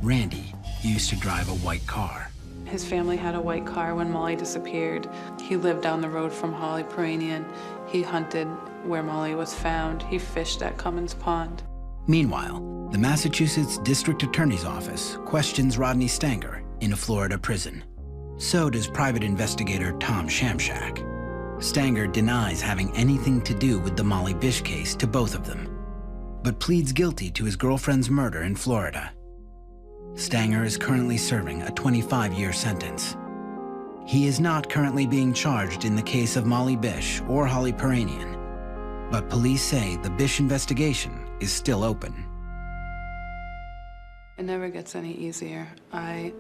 Randy used to drive a white car. His family had a white car when Molly disappeared. He lived down the road from Holly Peranian. He hunted where Molly was found. He fished at Cummins Pond. Meanwhile, the Massachusetts District Attorney's Office questions Rodney Stanger in a Florida prison. So does private investigator Tom Shamshak. Stanger denies having anything to do with the Molly Bish case to both of them, but pleads guilty to his girlfriend's murder in Florida. Stanger is currently serving a 25-year sentence. He is not currently being charged in the case of Molly Bish or Holly Peranian, but police say the Bish investigation is still open. It never gets any easier. I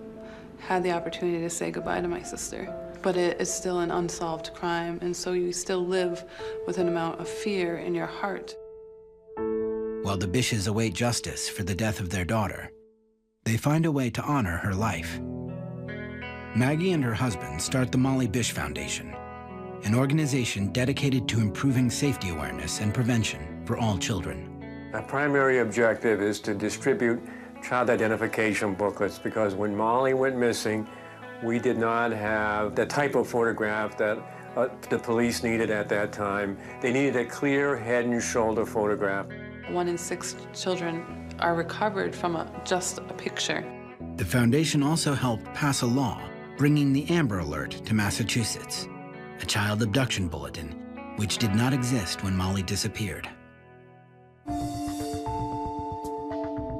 had the opportunity to say goodbye to my sister, but it is still an unsolved crime, and so you still live with an amount of fear in your heart. While the Bishes await justice for the death of their daughter, they find a way to honor her life. Maggie and her husband start the Molly Bish Foundation, an organization dedicated to improving safety awareness and prevention for all children. Our primary objective is to distribute child identification booklets, because when Molly went missing, we did not have the type of photograph that the police needed at that time. They needed a clear head and shoulder photograph. 1 in 6 children are recovered from just a picture. The foundation also helped pass a law bringing the Amber Alert to Massachusetts, a child abduction bulletin which did not exist when Molly disappeared.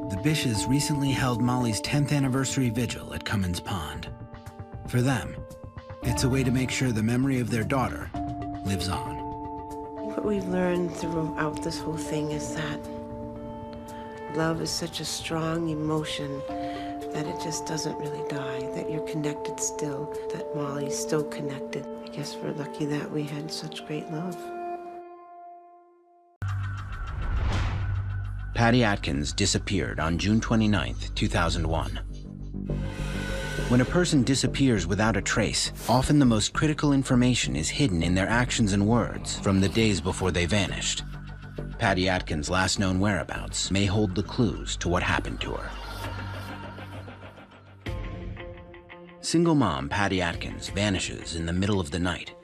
The Bishes recently held Molly's 10th anniversary vigil at Cummins Pond. For them, it's a way to make sure the memory of their daughter lives on. What we've learned throughout this whole thing is that love is such a strong emotion that it just doesn't really die, that you're connected still, that Molly's still connected. I guess we're lucky that we had such great love. Patty Atkins disappeared on June 29, 2001. When a person disappears without a trace, often the most critical information is hidden in their actions and words from the days before they vanished. Patty Atkins' last known whereabouts may hold the clues to what happened to her. Single mom Patty Atkins vanishes in the middle of the night,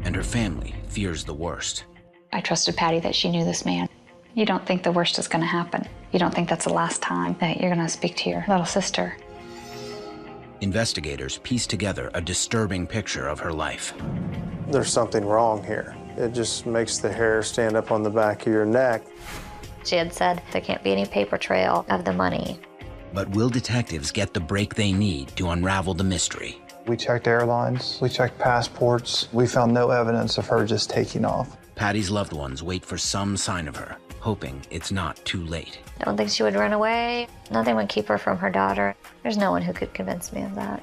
and her family fears the worst. I trusted Patty that she knew this man. You don't think the worst is going to happen. You don't think that's the last time that you're going to speak to your little sister. Investigators piece together a disturbing picture of her life. There's something wrong here. It just makes the hair stand up on the back of your neck. She had said there can't be any paper trail of the money. But will detectives get the break they need to unravel the mystery? We checked airlines, we checked passports. We found no evidence of her just taking off. Patty's loved ones wait for some sign of her, hoping it's not too late. I don't think she would run away. Nothing would keep her from her daughter. There's no one who could convince me of that.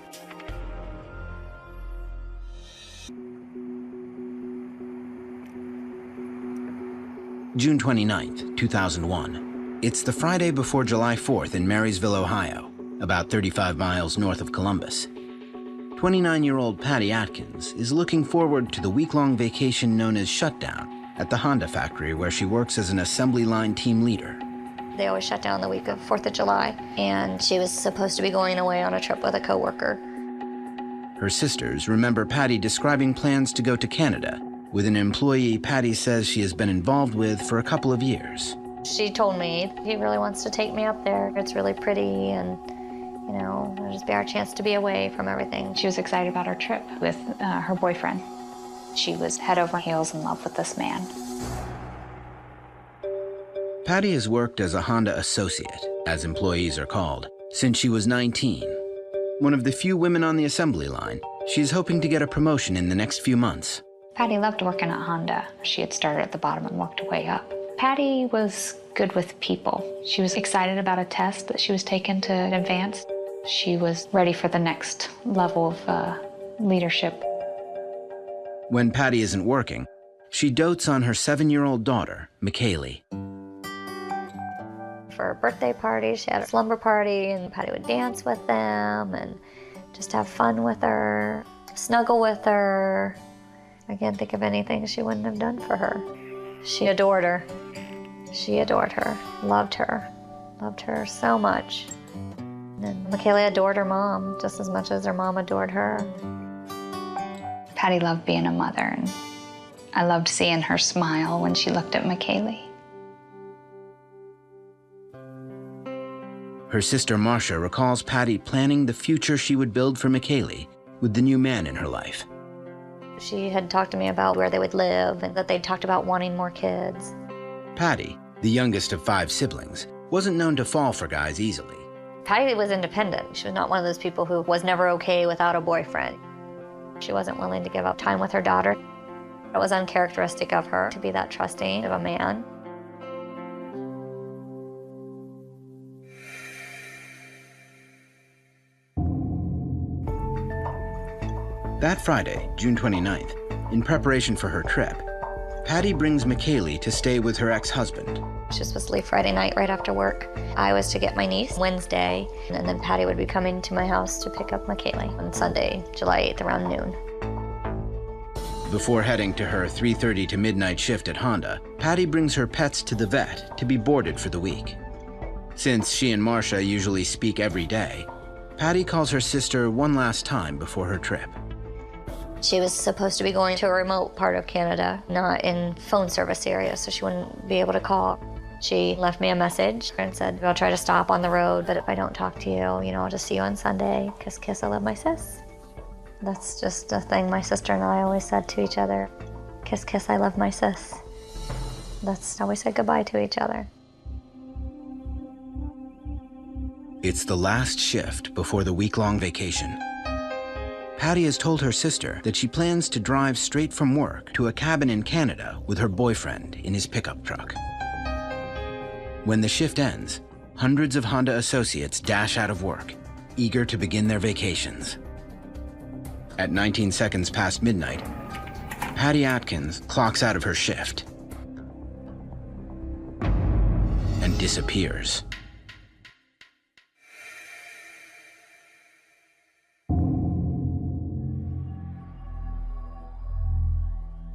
June 29th, 2001. It's the Friday before July 4th in Marysville, Ohio, about 35 miles north of Columbus. 29-year-old Patty Atkins is looking forward to the week-long vacation known as Shutdown at the Honda factory where she works as an assembly line team leader. They always shut down the week of 4th of July, and she was supposed to be going away on a trip with a coworker. Her sisters remember Patty describing plans to go to Canada with an employee Patty says she has been involved with for a couple of years. She told me, he really wants to take me up there. It's really pretty, and you know, it'll just be our chance to be away from everything. She was excited about her trip with her boyfriend. She was head over heels in love with this man. Patty has worked as a Honda associate, as employees are called, since she was 19. One of the few women on the assembly line, she's hoping to get a promotion in the next few months. Patty loved working at Honda. She had started at the bottom and worked her way up. Patty was good with people. She was excited about a test that she was taking to advance. She was ready for the next level of leadership. When Patty isn't working, she dotes on her 7-year-old daughter, McKaylee. For her birthday party, she had a slumber party, and Patty would dance with them and just have fun with her, snuggle with her. I can't think of anything she wouldn't have done for her. She adored her. She adored her, loved her so much. And Michaela adored her mom just as much as her mom adored her. Patty loved being a mother, and I loved seeing her smile when she looked at McKaylee. Her sister Marcia recalls Patty planning the future she would build for McKaylee with the new man in her life. She had talked to me about where they would live and that they'd talked about wanting more kids. Patty, the youngest of 5 siblings, wasn't known to fall for guys easily. Patty was independent. She was not one of those people who was never okay without a boyfriend. She wasn't willing to give up time with her daughter. It was uncharacteristic of her to be that trusting of a man. That Friday, June 29th, in preparation for her trip, Patty brings McKaylee to stay with her ex-husband. She was supposed to leave Friday night right after work. I was to get my niece Wednesday, and then Patty would be coming to my house to pick up McKaylee on Sunday, July 8th around noon. Before heading to her 3:30 to midnight shift at Honda, Patty brings her pets to the vet to be boarded for the week. Since she and Marcia usually speak every day, Patty calls her sister one last time before her trip. She was supposed to be going to a remote part of Canada, not in phone service area, so she wouldn't be able to call. She left me a message and said, I'll try to stop on the road, but if I don't talk to you, I'll just see you on Sunday. Kiss, kiss, I love my sis. That's just a thing my sister and I always said to each other. Kiss, kiss, I love my sis. That's how we said goodbye to each other. It's the last shift before the week-long vacation. Patty has told her sister that she plans to drive straight from work to a cabin in Canada with her boyfriend in his pickup truck. When the shift ends, hundreds of Honda associates dash out of work, eager to begin their vacations. At 19 seconds past midnight, Patty Atkins clocks out of her shift and disappears.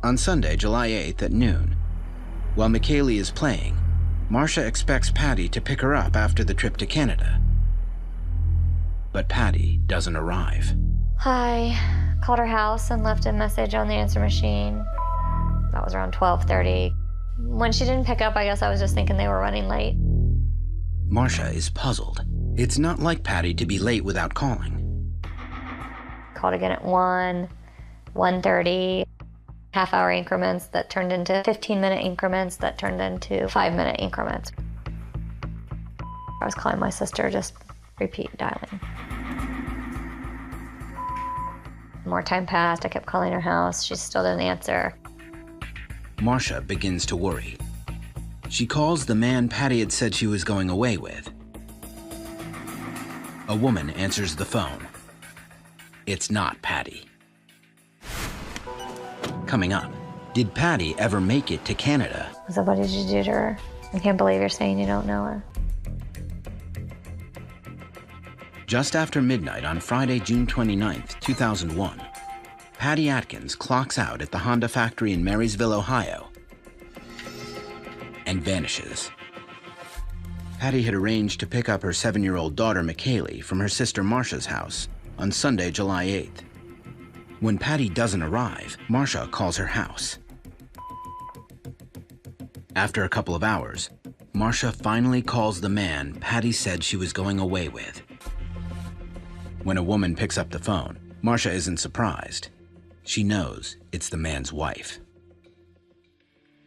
On Sunday, July 8th at noon, while McKaylee is playing, Marcia expects Patty to pick her up after the trip to Canada. But Patty doesn't arrive. Hi. Called her house and left a message on the answer machine. That was around 12:30. When she didn't pick up, I guess I was just thinking they were running late. Marcia is puzzled. It's not like Patty to be late without calling. Called again at 1, 1:30. Half-hour increments that turned into 15-minute increments that turned into 5-minute increments. I was calling my sister, just repeat dialing. More time passed. I kept calling her house. She still didn't answer. Marcia begins to worry. She calls the man Patty had said she was going away with. A woman answers the phone. It's not Patty. Coming up, did Patty ever make it to Canada? So what did you do to her? I can't believe you're saying you don't know her. Just after midnight on Friday, June 29th, 2001, Patty Atkins clocks out at the Honda factory in Marysville, Ohio, and vanishes. Patty had arranged to pick up her 7-year-old daughter, McKaylee, from her sister Marcia's house on Sunday, July 8th. When Patty doesn't arrive, Marcia calls her house. After a couple of hours, Marcia finally calls the man Patty said she was going away with. When a woman picks up the phone, Marcia isn't surprised. She knows it's the man's wife.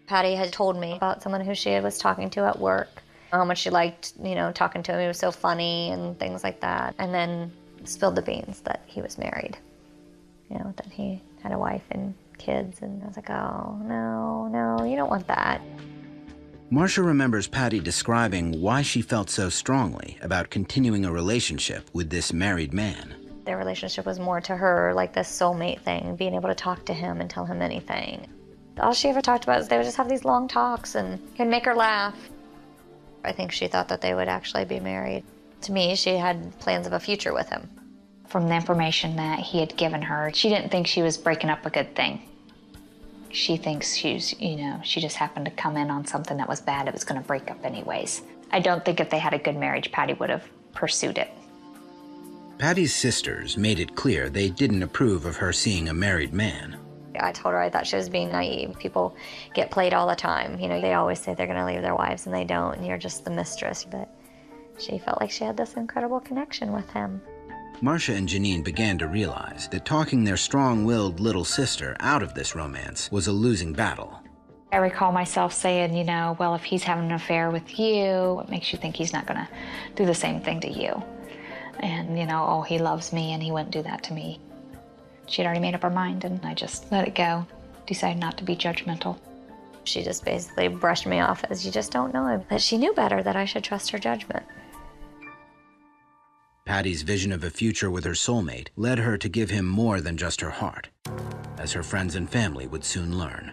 Patty had told me about someone who she was talking to at work, how much she liked, talking to him. He was so funny and things like that. And then spilled the beans that he was married. That he had a wife and kids, and I was like, oh, no, you don't want that. Marcia remembers Patty describing why she felt so strongly about continuing a relationship with this married man. Their relationship was more to her like this soulmate thing, being able to talk to him and tell him anything. All she ever talked about is they would just have these long talks and he'd make her laugh. I think she thought that they would actually be married. To me, she had plans of a future with him. From the information that he had given her, she didn't think she was breaking up a good thing. She thinks she's, she just happened to come in on something that was bad. It was going to break up anyways. I don't think if they had a good marriage, Patty would have pursued it. Patty's sisters made it clear they didn't approve of her seeing a married man. I told her I thought she was being naive. People get played all the time. They always say they're going to leave their wives, and they don't, and you're just the mistress. But she felt like she had this incredible connection with him. Marcia and Janine began to realize that talking their strong-willed little sister out of this romance was a losing battle. I recall myself saying, well, if he's having an affair with you, what makes you think he's not going to do the same thing to you? And, oh, he loves me and he wouldn't do that to me. She'd already made up her mind, and I just let it go, decided not to be judgmental. She just basically brushed me off as, you just don't know him. But she knew better, that I should trust her judgment. Patty's vision of a future with her soulmate led her to give him more than just her heart, as her friends and family would soon learn.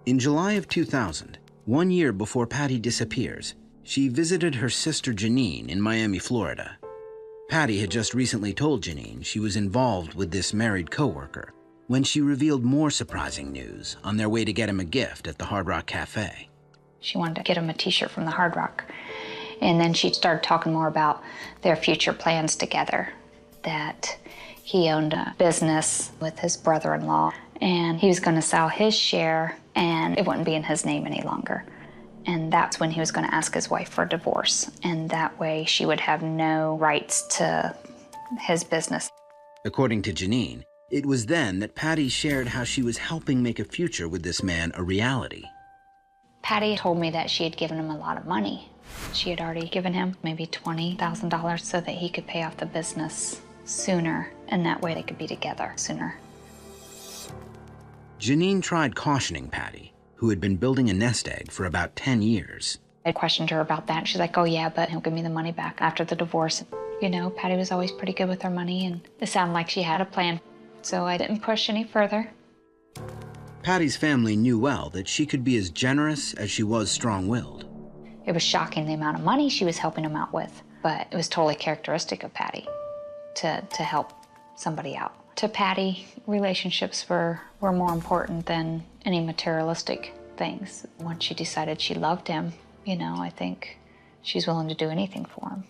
In July of 2000, 1 year before Patty disappears, she visited her sister Janine in Miami, Florida. Patty had just recently told Janine she was involved with this married coworker when she revealed more surprising news on their way to get him a gift at the Hard Rock Cafe. She wanted to get him a t-shirt from the Hard Rock. And then she started talking more about their future plans together, that he owned a business with his brother-in-law, and he was going to sell his share, and it wouldn't be in his name any longer. And that's when he was going to ask his wife for a divorce, and that way she would have no rights to his business. According to Janine, it was then that Patty shared how she was helping make a future with this man a reality. Patty told me that she had given him a lot of money. She had already given him maybe $20,000 so that he could pay off the business sooner, and that way they could be together sooner. Janine tried cautioning Patty, who had been building a nest egg for about 10 years. I questioned her about that. She's like, oh yeah, but he'll give me the money back after the divorce. Patty was always pretty good with her money, and it sounded like she had a plan. So I didn't push any further. Patty's family knew well that she could be as generous as she was strong-willed. It was shocking the amount of money she was helping him out with, but it was totally characteristic of Patty to help somebody out. To Patty, relationships were more important than any materialistic things. Once she decided she loved him, I think she's willing to do anything for him.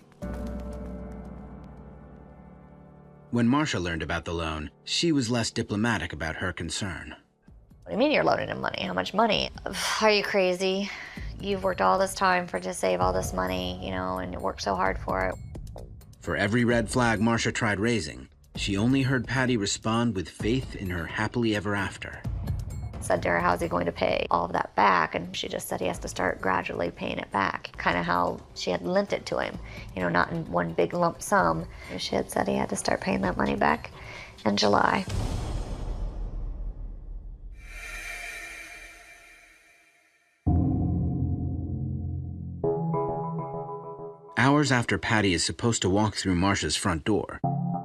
When Marcia learned about the loan, she was less diplomatic about her concern. What do you mean you're loaning him money? How much money? Are you crazy? You've worked all this time to save all this money, and you worked so hard for it. For every red flag Marcia tried raising, she only heard Patty respond with faith in her happily ever after. I said to her, how's he going to pay all of that back? And she just said he has to start gradually paying it back. Kind of how she had lent it to him, not in one big lump sum. She had said he had to start paying that money back in July. Hours after Patty is supposed to walk through Marcia's front door,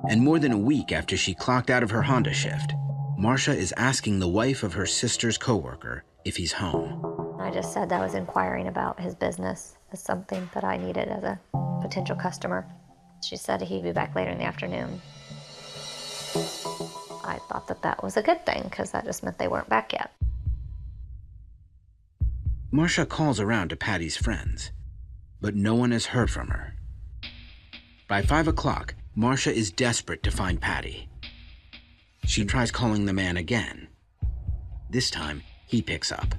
and more than a week after she clocked out of her Honda shift, Marcia is asking the wife of her sister's coworker if he's home. I just said I was inquiring about his business as something that I needed as a potential customer. She said he'd be back later in the afternoon. I thought that was a good thing, because that just meant they weren't back yet. Marcia calls around to Patty's friends, but no one has heard from her. By 5 o'clock, Marcia is desperate to find Patty. She tries calling the man again. This time, he picks up.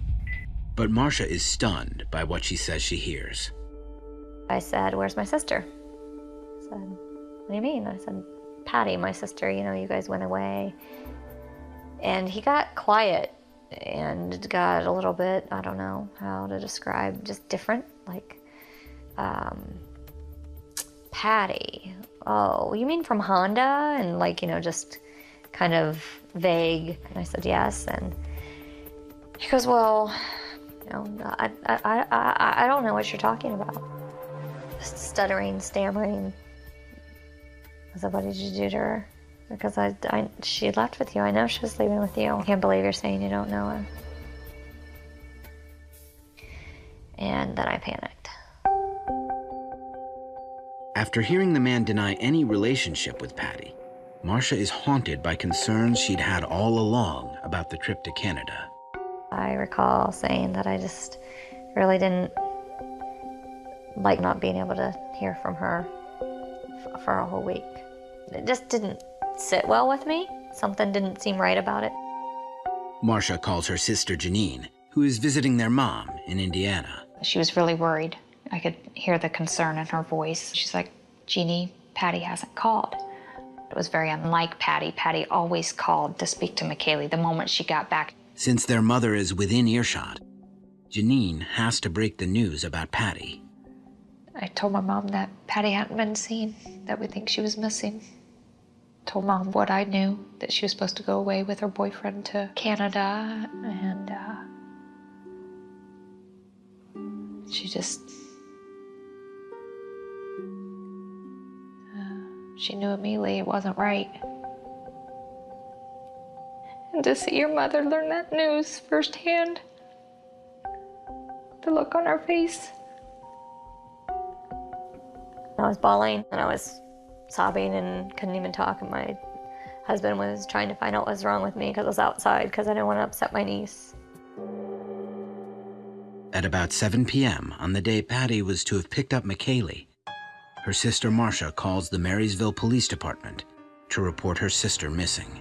But Marcia is stunned by what she says she hears. I said, where's my sister? I said, what do you mean? I said, Patty, my sister, you guys went away. And he got quiet and got a little bit, I don't know how to describe, just different, like, Patty, oh, you mean from Honda? And just kind of vague. And I said, yes. And he goes, well, I don't know what you're talking about. Stuttering, stammering. I said, what did you do to her? Because she left with you. I know she was leaving with you. I can't believe you're saying you don't know her. And then I panicked. After hearing the man deny any relationship with Patty, Marcia is haunted by concerns she'd had all along about the trip to Canada. I recall saying that I just really didn't like not being able to hear from her for a whole week. It just didn't sit well with me. Something didn't seem right about it. Marcia calls her sister Janine, who is visiting their mom in Indiana. She was really worried. I could hear the concern in her voice. She's like, Jeannie, Patty hasn't called. It was very unlike Patty. Patty always called to speak to McKaylee the moment she got back. Since their mother is within earshot, Janine has to break the news about Patty. I told my mom that Patty hadn't been seen, that we think she was missing. Told Mom what I knew, that she was supposed to go away with her boyfriend to Canada, and she just... she knew immediately it wasn't right. And to see your mother learn that news firsthand, the look on her face. I was bawling and I was sobbing and couldn't even talk, and my husband was trying to find out what was wrong with me because I was outside because I didn't want to upset my niece. At about 7 p.m. on the day Patty was to have picked up McKaylee, her sister Marcia calls the Marysville Police Department to report her sister missing.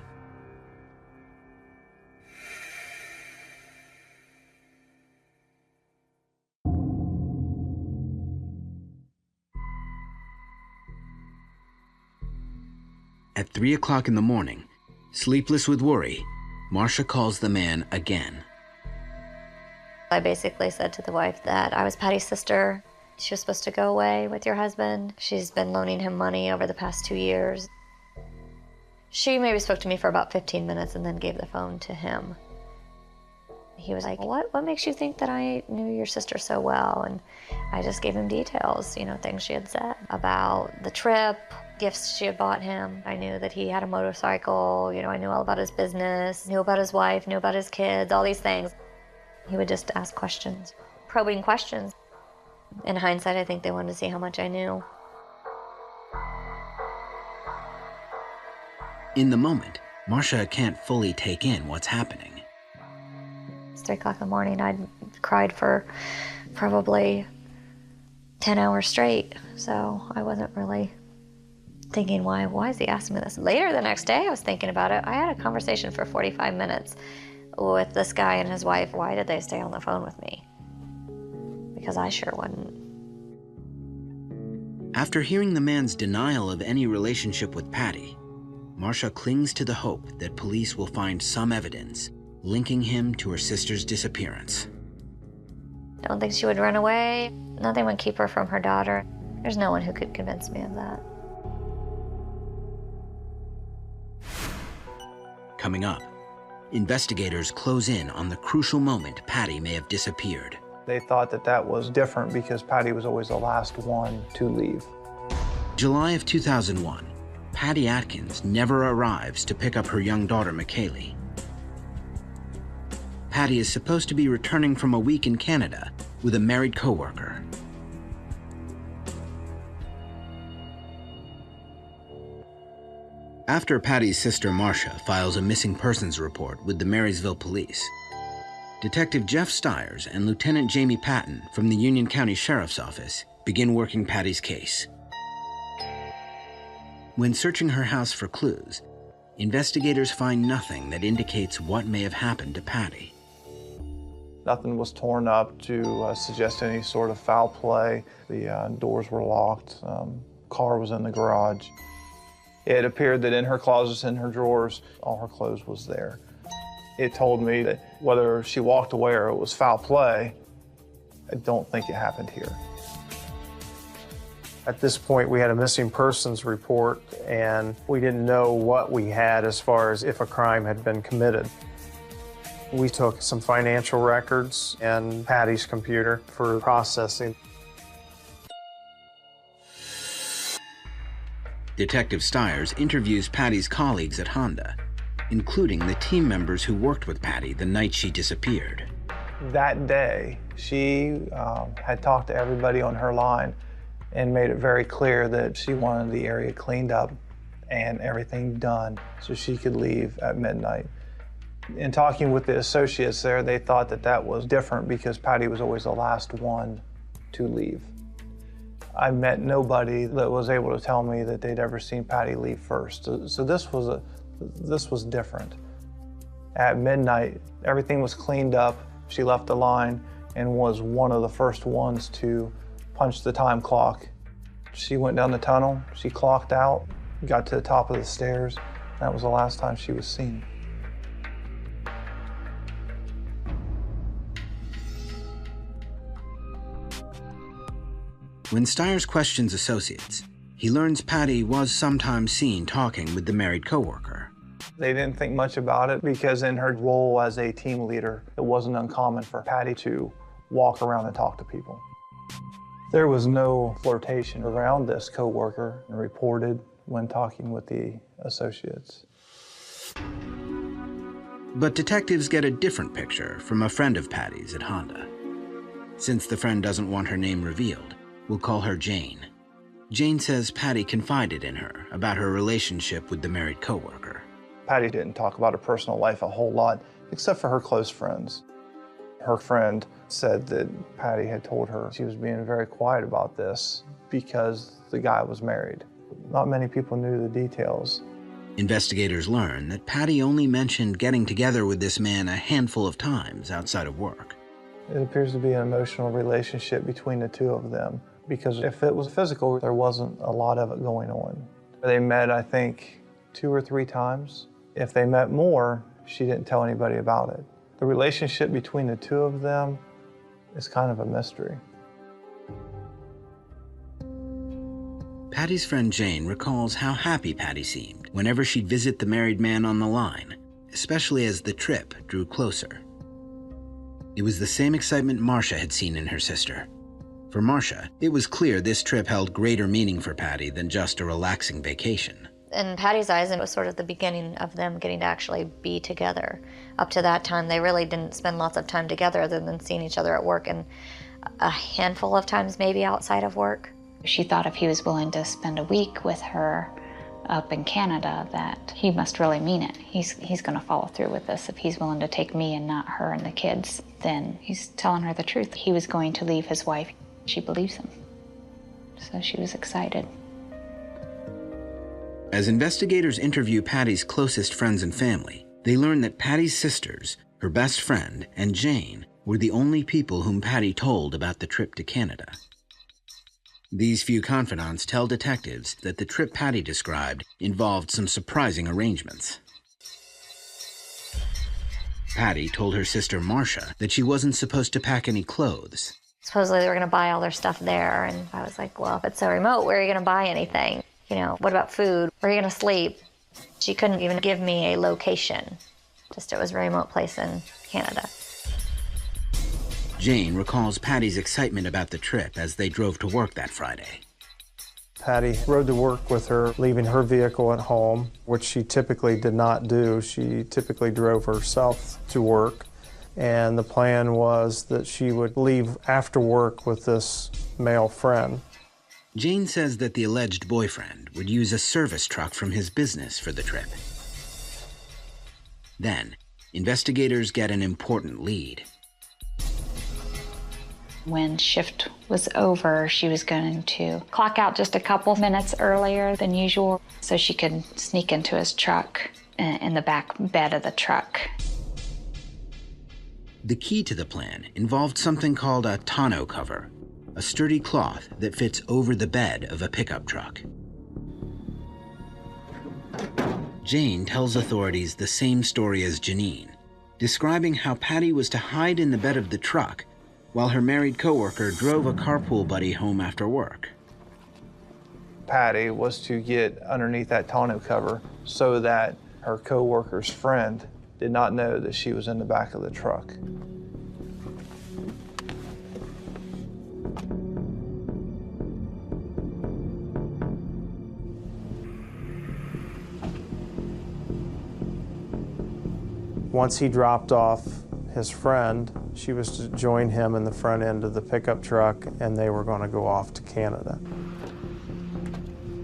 At 3 o'clock in the morning, sleepless with worry, Marcia calls the man again. I basically said to the wife that I was Patty's sister. She was supposed to go away with your husband. She's been loaning him money over the past 2 years. She maybe spoke to me for about 15 minutes and then gave the phone to him. He was like, what makes you think that I knew your sister so well? And I just gave him details, things she had said about the trip, gifts she had bought him. I knew that he had a motorcycle, I knew all about his business, knew about his wife, knew about his kids, all these things. He would just ask questions, probing questions. In hindsight, I think they wanted to see how much I knew. In the moment, Marcia can't fully take in what's happening. It's 3 o'clock in the morning. I'd cried for probably 10 hours straight, so I wasn't really thinking, why is he asking me this? Later the next day, I was thinking about it. I had a conversation for 45 minutes with this guy and his wife. Why did they stay on the phone with me? Because I sure wouldn't. After hearing the man's denial of any relationship with Patty, Marcia clings to the hope that police will find some evidence linking him to her sister's disappearance. Don't think she would run away. Nothing would keep her from her daughter. There's no one who could convince me of that. Coming up, investigators close in on the crucial moment Patty may have disappeared. They thought that was different because Patty was always the last one to leave. July of 2001, Patty Atkins never arrives to pick up her young daughter, McKaylee. Patty is supposed to be returning from a week in Canada with a married coworker. After Patty's sister Marcia files a missing persons report with the Marysville Police, Detective Jeff Stiers and Lieutenant Jamie Patton from the Union County Sheriff's Office begin working Patty's case. When searching her house for clues, investigators find nothing that indicates what may have happened to Patty. Nothing was torn up to suggest any sort of foul play. The doors were locked. Car was in the garage. It appeared that in her closets and her drawers, all her clothes was there. It told me that whether she walked away or it was foul play, I don't think it happened here. At this point, we had a missing persons report, and we didn't know what we had as far as if a crime had been committed. We took some financial records and Patty's computer for processing. Detective Stiers interviews Patty's colleagues at Honda, including the team members who worked with Patty the night she disappeared. That day, she had talked to everybody on her line and made it very clear that she wanted the area cleaned up and everything done so she could leave at midnight. In talking with the associates there, they thought that that was different because Patty was always the last one to leave. I met nobody that was able to tell me that they'd ever seen Patty leave first. So this was different. At midnight, everything was cleaned up. She left the line and was one of the first ones to punch the time clock. She went down the tunnel, she clocked out, got to the top of the stairs. That was the last time she was seen. When Stiers questions associates, he learns Patty was sometimes seen talking with the married coworker. They didn't think much about it because in her role as a team leader, it wasn't uncommon for Patty to walk around and talk to people. There was no flirtation around this coworker and reported when talking with the associates. But detectives get a different picture from a friend of Patty's at Honda. Since the friend doesn't want her name revealed, we'll call her Jane. Jane says Patty confided in her about her relationship with the married coworker. Patty didn't talk about her personal life a whole lot, except for her close friends. Her friend said that Patty had told her she was being very quiet about this because the guy was married. Not many people knew the details. Investigators learn that Patty only mentioned getting together with this man a handful of times outside of work. It appears to be an emotional relationship between the two of them, because if it was physical, there wasn't a lot of it going on. They met, I think, 2 or 3 times. If they met more, she didn't tell anybody about it. The relationship between the two of them is kind of a mystery. Patty's friend Jane recalls how happy Patty seemed whenever she'd visit the married man on the line, especially as the trip drew closer. It was the same excitement Marcia had seen in her sister. For Marcia, it was clear this trip held greater meaning for Patty than just a relaxing vacation. In Patty's eyes, it was sort of the beginning of them getting to actually be together. Up to that time, they really didn't spend lots of time together other than seeing each other at work and a handful of times maybe outside of work. She thought if he was willing to spend a week with her up in Canada, that he must really mean it. He's going to follow through with this. If he's willing to take me and not her and the kids, then he's telling her the truth. He was going to leave his wife. She believes him. So she was excited. As investigators interview Patty's closest friends and family, they learn that Patty's sisters, her best friend, and Jane were the only people whom Patty told about the trip to Canada. These few confidants tell detectives that the trip Patty described involved some surprising arrangements. Patty told her sister Marcia that she wasn't supposed to pack any clothes. Supposedly they were going to buy all their stuff there, and I was like, well, if it's so remote, where are you going to buy anything? You know, what about food? Where are you going to sleep? She couldn't even give me a location. Just it was a remote place in Canada. Jane recalls Patty's excitement about the trip as they drove to work that Friday. Patty rode to work with her, leaving her vehicle at home, which she typically did not do. She typically drove herself to work. And the plan was that she would leave after work with this male friend. Jane says that the alleged boyfriend would use a service truck from his business for the trip. Then, investigators get an important lead. When shift was over, she was going to clock out just a couple minutes earlier than usual so she could sneak into his truck in the back bed of the truck. The key to the plan involved something called a tonneau cover, a sturdy cloth that fits over the bed of a pickup truck. Jane tells authorities the same story as Janine, describing how Patty was to hide in the bed of the truck while her married coworker drove a carpool buddy home after work. Patty was to get underneath that tonneau cover so that her coworker's friend did not know that she was in the back of the truck. Once he dropped off his friend, she was to join him in the front end of the pickup truck, and they were going to go off to Canada.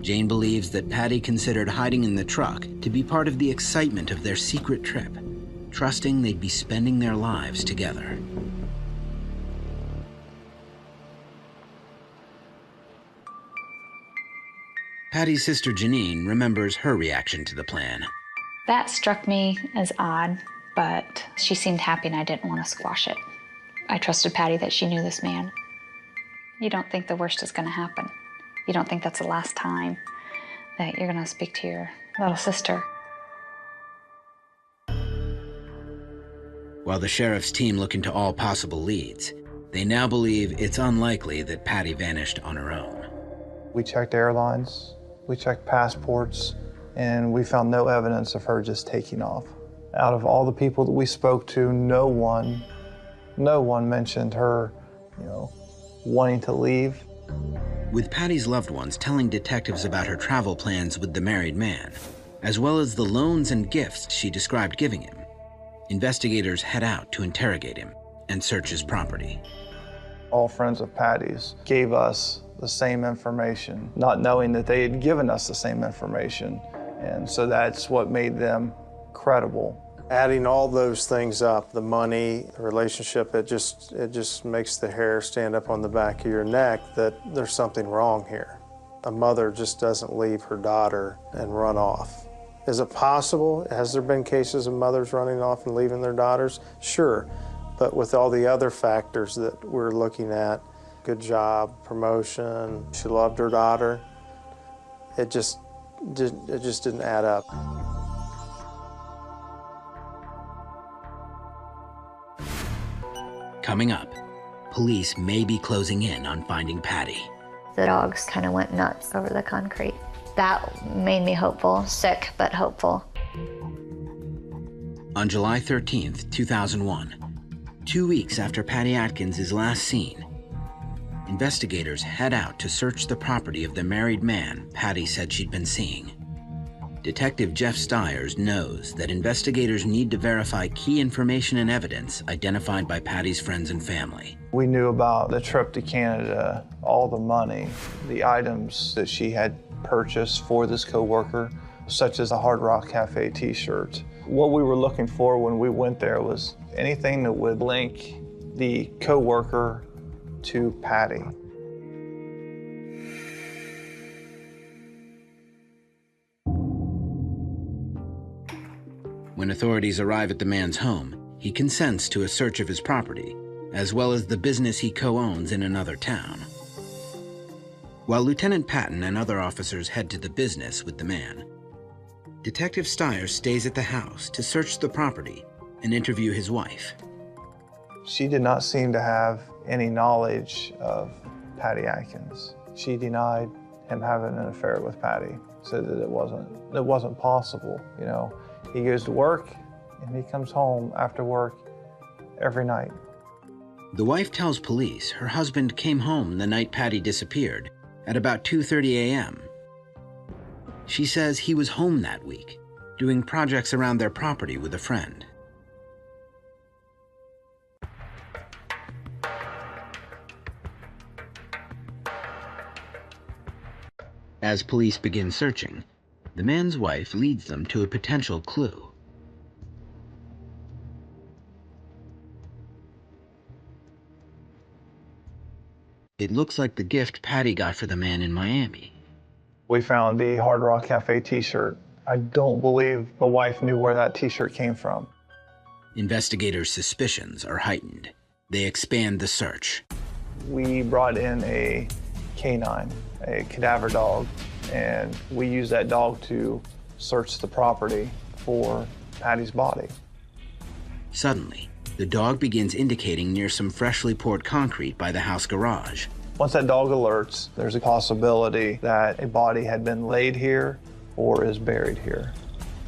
Jane believes that Patty considered hiding in the truck to be part of the excitement of their secret trip, trusting they'd be spending their lives together. Patty's sister Janine remembers her reaction to the plan. That struck me as odd, but she seemed happy and I didn't want to squash it. I trusted Patty that she knew this man. You don't think the worst is going to happen. You don't think that's the last time that you're going to speak to your little sister. While the sheriff's team look into all possible leads, they now believe it's unlikely that Patty vanished on her own. We checked airlines, we checked passports, and we found no evidence of her just taking off. Out of all the people that we spoke to, no one mentioned her, wanting to leave. With Patty's loved ones telling detectives about her travel plans with the married man, as well as the loans and gifts she described giving him, investigators head out to interrogate him and search his property. All friends of Patty's gave us the same information, not knowing that they had given us the same information. And so that's what made them credible. Adding all those things up, the money, the relationship, it just makes the hair stand up on the back of your neck that there's something wrong here. A mother just doesn't leave her daughter and run off. Is it possible? Has there been cases of mothers running off and leaving their daughters? Sure, but with all the other factors that we're looking at, good job, promotion, she loved her daughter, it just didn't add up. Coming up, police may be closing in on finding Patty. The dogs kind of went nuts over the concrete. That made me hopeful, sick but hopeful. On July 13th, 2001, 2 weeks after Patty Atkins is last seen, investigators head out to search the property of the married man Patty said she'd been seeing. Detective Jeff Stiers knows that investigators need to verify key information and evidence identified by Patty's friends and family. We knew about the trip to Canada, all the money, the items that she had purchased for this coworker, such as a Hard Rock Cafe t-shirt. What we were looking for when we went there was anything that would link the coworker to Patty. When authorities arrive at the man's home, he consents to a search of his property, as well as the business he co-owns in another town. While Lieutenant Patton and other officers head to the business with the man, Detective Stiers stays at the house to search the property and interview his wife. She did not seem to have any knowledge of Patty Atkins. She denied him having an affair with Patty, said that it wasn't possible, He goes to work, and he comes home after work every night. The wife tells police her husband came home the night Patty disappeared at about 2:30 a.m. She says he was home that week, doing projects around their property with a friend. As police begin searching, the man's wife leads them to a potential clue. It looks like the gift Patty got for the man in Miami. We found the Hard Rock Cafe t-shirt. I don't believe the wife knew where that t-shirt came from. Investigators' suspicions are heightened. They expand the search. We brought in a canine, a cadaver dog, and we used that dog to search the property for Patty's body. Suddenly, the dog begins indicating near some freshly poured concrete by the house garage. Once that dog alerts, there's a possibility that a body had been laid here or is buried here.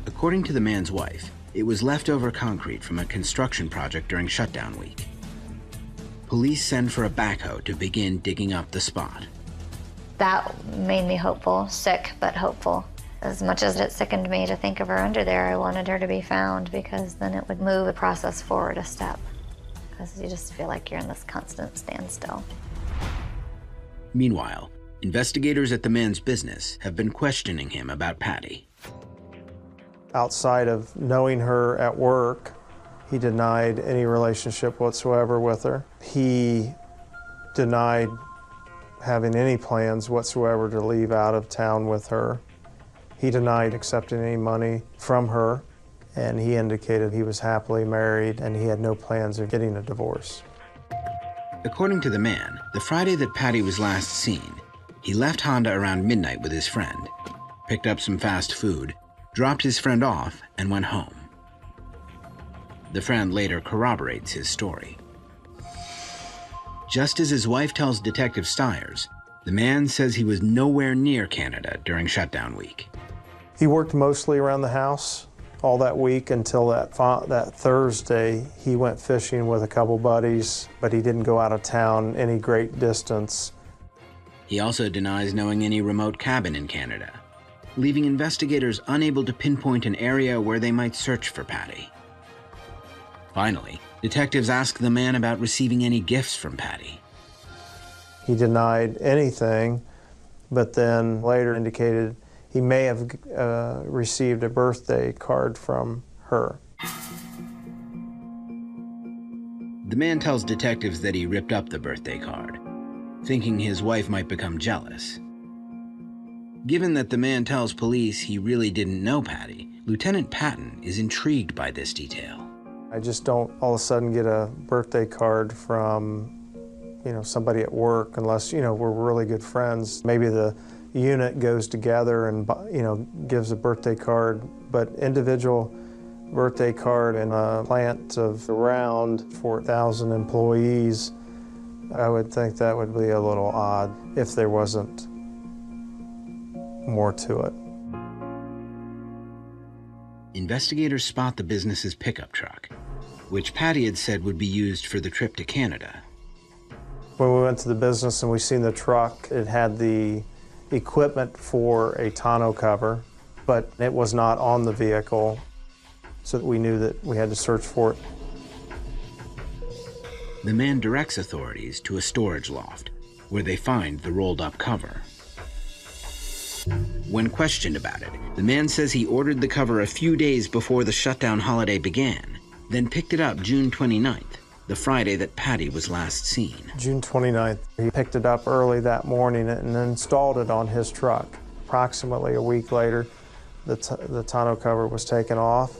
According to the man's wife, it was leftover concrete from a construction project during shutdown week. Police send for a backhoe to begin digging up the spot. That made me hopeful, sick but hopeful. As much as it sickened me to think of her under there, I wanted her to be found because then it would move the process forward a step. Because you just feel like you're in this constant standstill. Meanwhile, Investigators at the man's business have been questioning him about Patty. Outside of knowing her at work, he denied any relationship whatsoever with her. He denied having any plans whatsoever to leave out of town with her. He denied accepting any money from her, and he indicated he was happily married and he had no plans of getting a divorce. According to the man, the Friday that Patty was last seen, he left Honda around midnight with his friend, picked up some fast food, dropped his friend off, and went home. The friend later corroborates his story. Just as his wife tells Detective Stiers, the man says he was nowhere near Canada during shutdown week. He worked mostly around the house all that week until that Thursday. He went fishing with a couple buddies, but he didn't go out of town any great distance. He also denies knowing any remote cabin in Canada, leaving investigators unable to pinpoint an area where they might search for Patty. Finally, detectives ask the man about receiving any gifts from Patty. He denied anything, but then later indicated he may have received a birthday card from her. The man tells detectives that he ripped up the birthday card, thinking his wife might become jealous. Given that the man tells police he really didn't know Patty, Lieutenant Patton is intrigued by this detail. I just don't all of a sudden get a birthday card from, somebody at work unless, we're really good friends. Maybe the unit goes together and, gives a birthday card, but individual birthday card in a plant of around 4,000 employees, I would think that would be a little odd if there wasn't more to it. Investigators spot the business's pickup truck, which Patty had said would be used for the trip to Canada. When we went to the business and we seen the truck, it had the equipment for a tonneau cover, but it was not on the vehicle, so we knew that we had to search for it. The man directs authorities to a storage loft, where they find the rolled-up cover. When questioned about it, the man says he ordered the cover a few days before the shutdown holiday began, then picked it up June 29th, the Friday that Patty was last seen. June 29th, he picked it up early that morning and installed it on his truck. Approximately a week later, the tonneau cover was taken off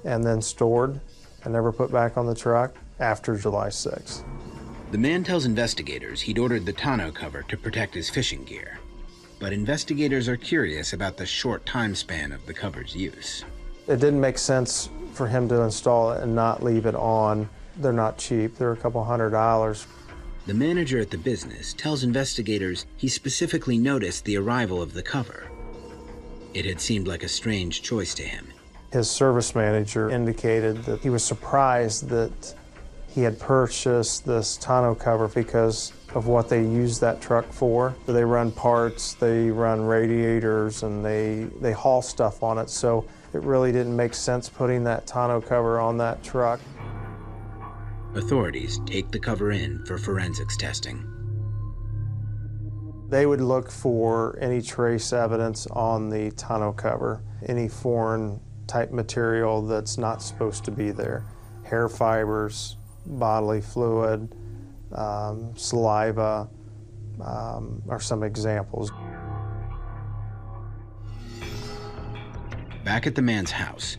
and then stored and never put back on the truck after July 6th. The man tells investigators he'd ordered the tonneau cover to protect his fishing gear, but investigators are curious about the short time span of the cover's use. It didn't make sense for him to install it and not leave it on. They're not cheap, they're a couple $100. The manager at the business tells investigators he specifically noticed the arrival of the cover. It had seemed like a strange choice to him. His service manager indicated that he was surprised that he had purchased this tonneau cover because of what they use that truck for. They run parts, they run radiators, and they haul stuff on it, so it really didn't make sense putting that tonneau cover on that truck. Authorities take the cover in for forensics testing. They would look for any trace evidence on the tonneau cover, any foreign type material that's not supposed to be there. Hair fibers, bodily fluid, saliva are some examples. Back at the man's house,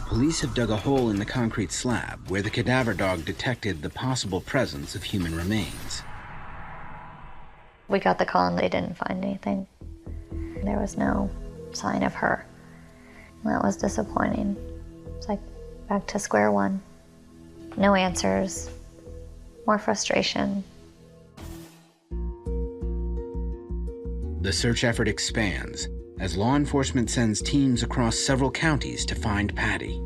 police have dug a hole in the concrete slab where the cadaver dog detected the possible presence of human remains. We got the call and they didn't find anything. There was no sign of her. That was disappointing. It's like back to square one. No answers, more frustration. The search effort expands as law enforcement sends teams across several counties to find Patty.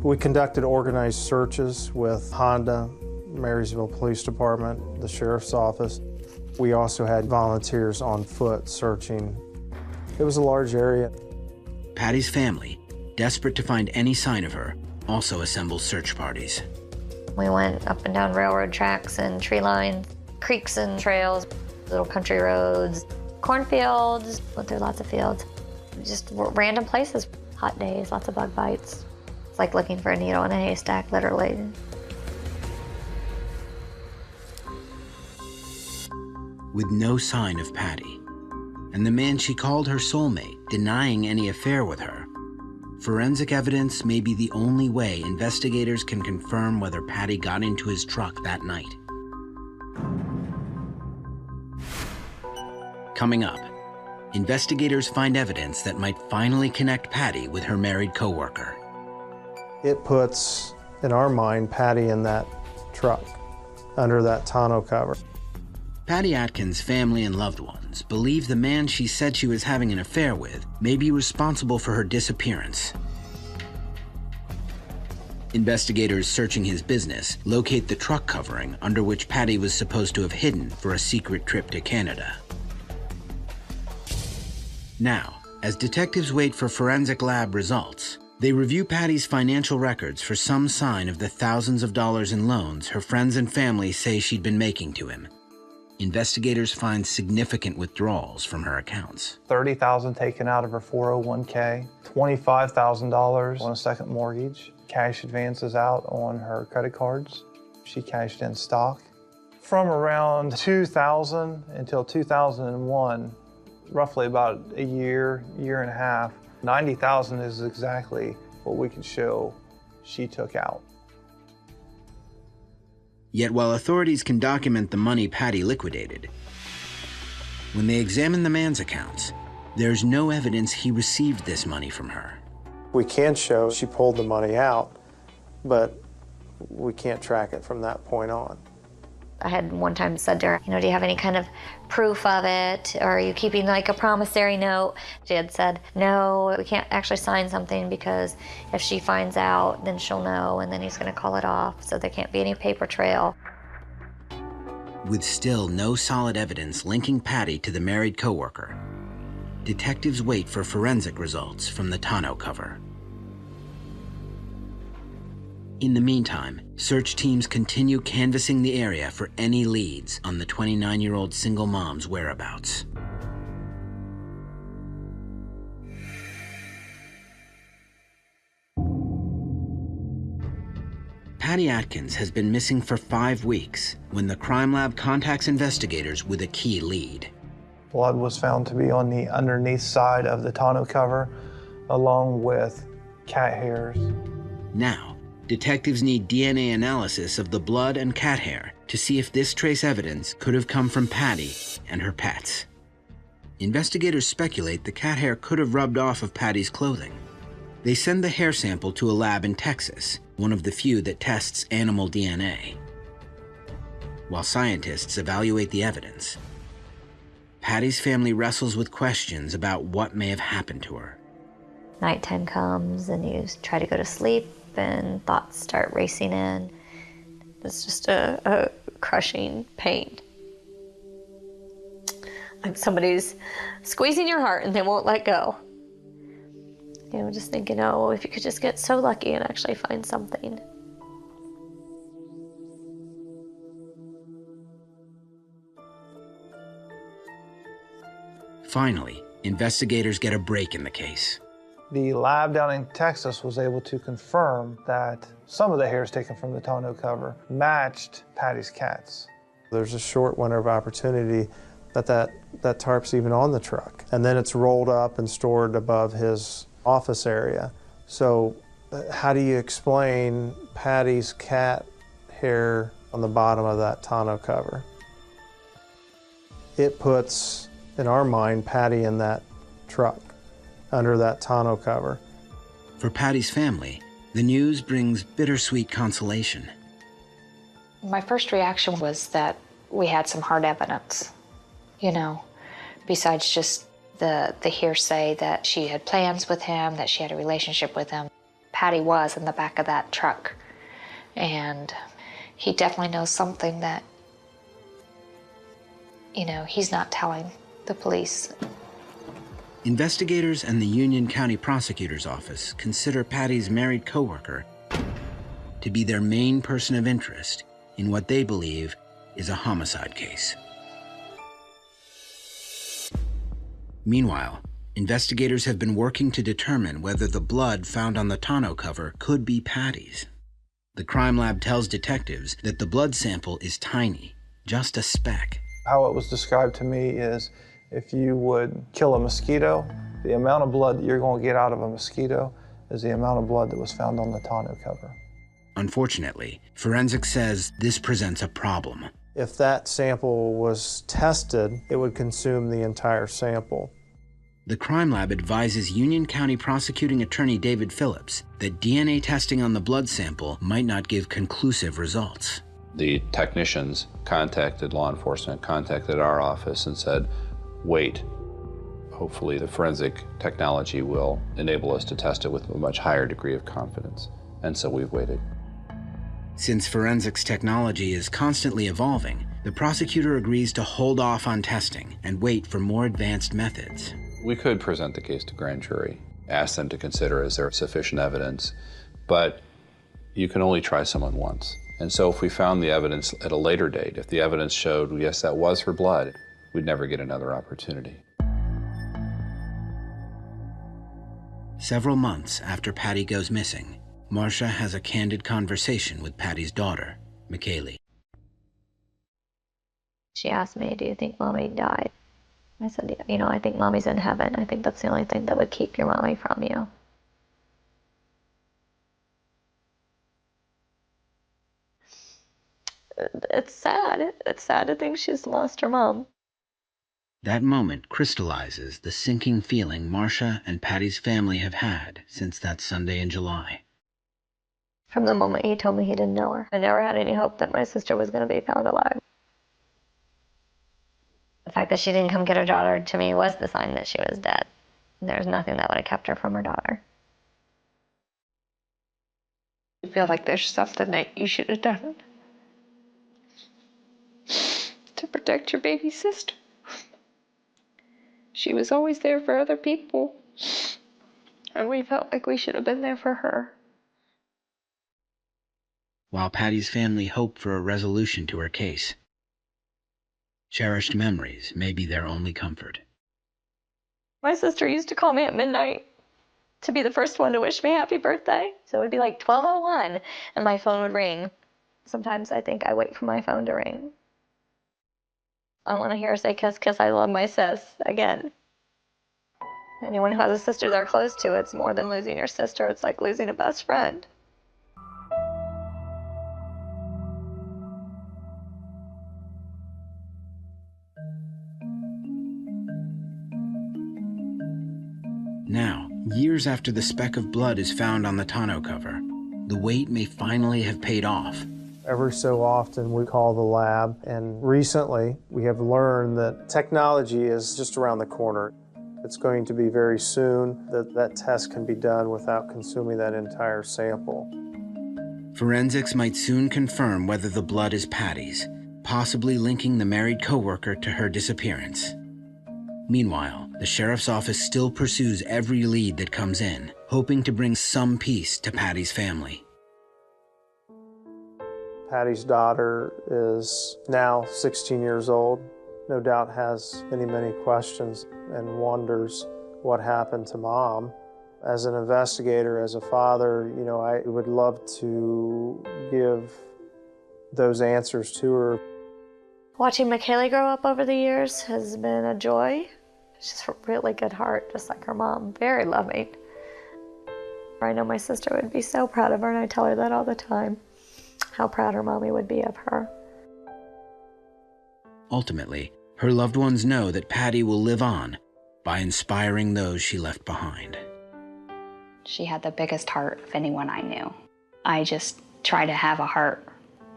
We conducted organized searches with Honda, Marysville Police Department, the Sheriff's Office. We also had volunteers on foot searching. It was a large area. Patty's family, desperate to find any sign of her, also assembles search parties. We went up and down railroad tracks and tree lines, creeks and trails. Little country roads, cornfields, went through lots of fields. Just random places, hot days, lots of bug bites. It's like looking for a needle in a haystack, literally. With no sign of Patty, and the man she called her soulmate denying any affair with her, forensic evidence may be the only way investigators can confirm whether Patty got into his truck that night. Coming up, investigators find evidence that might finally connect Patty with her married coworker. It puts, in our mind, Patty in that truck, under that tonneau cover. Patty Atkins' family and loved ones believe the man she said she was having an affair with may be responsible for her disappearance. Investigators searching his business locate the truck covering under which Patty was supposed to have hidden for a secret trip to Canada. Now, as detectives wait for forensic lab results, they review Patty's financial records for some sign of the thousands of dollars in loans her friends and family say she'd been making to him. Investigators find significant withdrawals from her accounts. $30,000 taken out of her 401k, $25,000 on a second mortgage, cash advances out on her credit cards. She cashed in stock. From around 2000 until 2001, roughly about a year and a half, $90,000 is exactly what we could show she took out. Yet while authorities can document the money Patty liquidated, when they examine the man's accounts, there's no evidence he received this money from her. We can show she pulled the money out, but we can't track it from that point on. I had one time said to her, do you have any kind of proof of it? Or are you keeping like a promissory note? She had said, no, we can't actually sign something because if she finds out, then she'll know, and then he's gonna call it off, so there can't be any paper trail. With still no solid evidence linking Patty to the married coworker, detectives wait for forensic results from the tonneau cover. In the meantime, search teams continue canvassing the area for any leads on the 29-year-old single mom's whereabouts. Patty Atkins has been missing for 5 weeks when the crime lab contacts investigators with a key lead. Blood was found to be on the underneath side of the tonneau cover, along with cat hairs. Now, detectives need DNA analysis of the blood and cat hair to see if this trace evidence could have come from Patty and her pets. Investigators speculate the cat hair could have rubbed off of Patty's clothing. They send the hair sample to a lab in Texas, one of the few that tests animal DNA. While scientists evaluate the evidence, Patty's family wrestles with questions about what may have happened to her. Nighttime comes and you try to go to sleep and thoughts start racing in. It's just a crushing pain. Like somebody's squeezing your heart and they won't let go. Just thinking, oh, if you could just get so lucky and actually find something. Finally, investigators get a break in the case. The lab down in Texas was able to confirm that some of the hairs taken from the tonneau cover matched Patty's cats. There's a short window of opportunity that tarp's even on the truck. And then it's rolled up and stored above his office area. So how do you explain Patty's cat hair on the bottom of that tonneau cover? It puts, in our mind, Patty in that truck, under that tonneau cover. For Patty's family, the news brings bittersweet consolation. My first reaction was that we had some hard evidence, besides just the hearsay that she had plans with him, that she had a relationship with him. Patty was in the back of that truck, and he definitely knows something that, he's not telling the police. Investigators and the Union County Prosecutor's Office consider Patty's married coworker to be their main person of interest in what they believe is a homicide case. Meanwhile, investigators have been working to determine whether the blood found on the tonneau cover could be Patty's. The crime lab tells detectives that the blood sample is tiny, just a speck. How it was described to me is if you would kill a mosquito, the amount of blood that you're going to get out of a mosquito is the amount of blood that was found on the tonneau cover. Unfortunately, forensics says this presents a problem. If that sample was tested, it would consume the entire sample. The crime lab advises Union County Prosecuting Attorney David Phillips that DNA testing on the blood sample might not give conclusive results. The technicians contacted law enforcement, contacted our office and said, wait, hopefully the forensic technology will enable us to test it with a much higher degree of confidence. And so we've waited. Since forensics technology is constantly evolving, the prosecutor agrees to hold off on testing and wait for more advanced methods. We could present the case to grand jury, ask them to consider is there sufficient evidence, but you can only try someone once. And so if we found the evidence at a later date, if the evidence showed, yes, that was her blood, we'd never get another opportunity. Several months after Patty goes missing, Marcia has a candid conversation with Patty's daughter, McKaylee. She asked me, do you think Mommy died? I said, yeah, you know, I think Mommy's in heaven. I think that's the only thing that would keep your Mommy from you. It's sad. It's sad to think she's lost her mom. That moment crystallizes the sinking feeling Marcia and Patty's family have had since that Sunday in July. From the moment he told me he didn't know her, I never had any hope that my sister was going to be found alive. The fact that she didn't come get her daughter, to me, was the sign that she was dead. There's nothing that would have kept her from her daughter. I feel like there's something that you should have done to protect your baby sister. She was always there for other people, and we felt like we should have been there for her. While Patty's family hope for a resolution to her case, cherished memories may be their only comfort. My sister used to call me at midnight to be the first one to wish me happy birthday. So it would be like 12:01 and my phone would ring. Sometimes I think I wait for my phone to ring. I want to hear her say, kiss, kiss, I love my sis, again. Anyone who has a sister they're close to, it's more than losing your sister. It's like losing a best friend. Now, years after the speck of blood is found on the tonneau cover, the wait may finally have paid off. Every so often we call the lab, and recently we have learned that technology is just around the corner. It's going to be very soon that that test can be done without consuming that entire sample. Forensics might soon confirm whether the blood is Patty's, possibly linking the married coworker to her disappearance. Meanwhile, the sheriff's office still pursues every lead that comes in, hoping to bring some peace to Patty's family. Patty's daughter is now 16 years old. No doubt has many questions and wonders what happened to Mom. As an investigator, as a father, you know, I would love to give those answers to her. Watching McKaylee grow up over the years has been a joy. She's a really good heart, just like her mom, very loving. I know my sister would be so proud of her, and I tell her that all the time, how proud her mommy would be of her. Ultimately, her loved ones know that Patty will live on by inspiring those she left behind. She had the biggest heart of anyone I knew. I just try to have a heart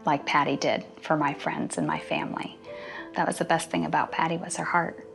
like Patty did for my friends and my family. That was the best thing about Patty, was her heart.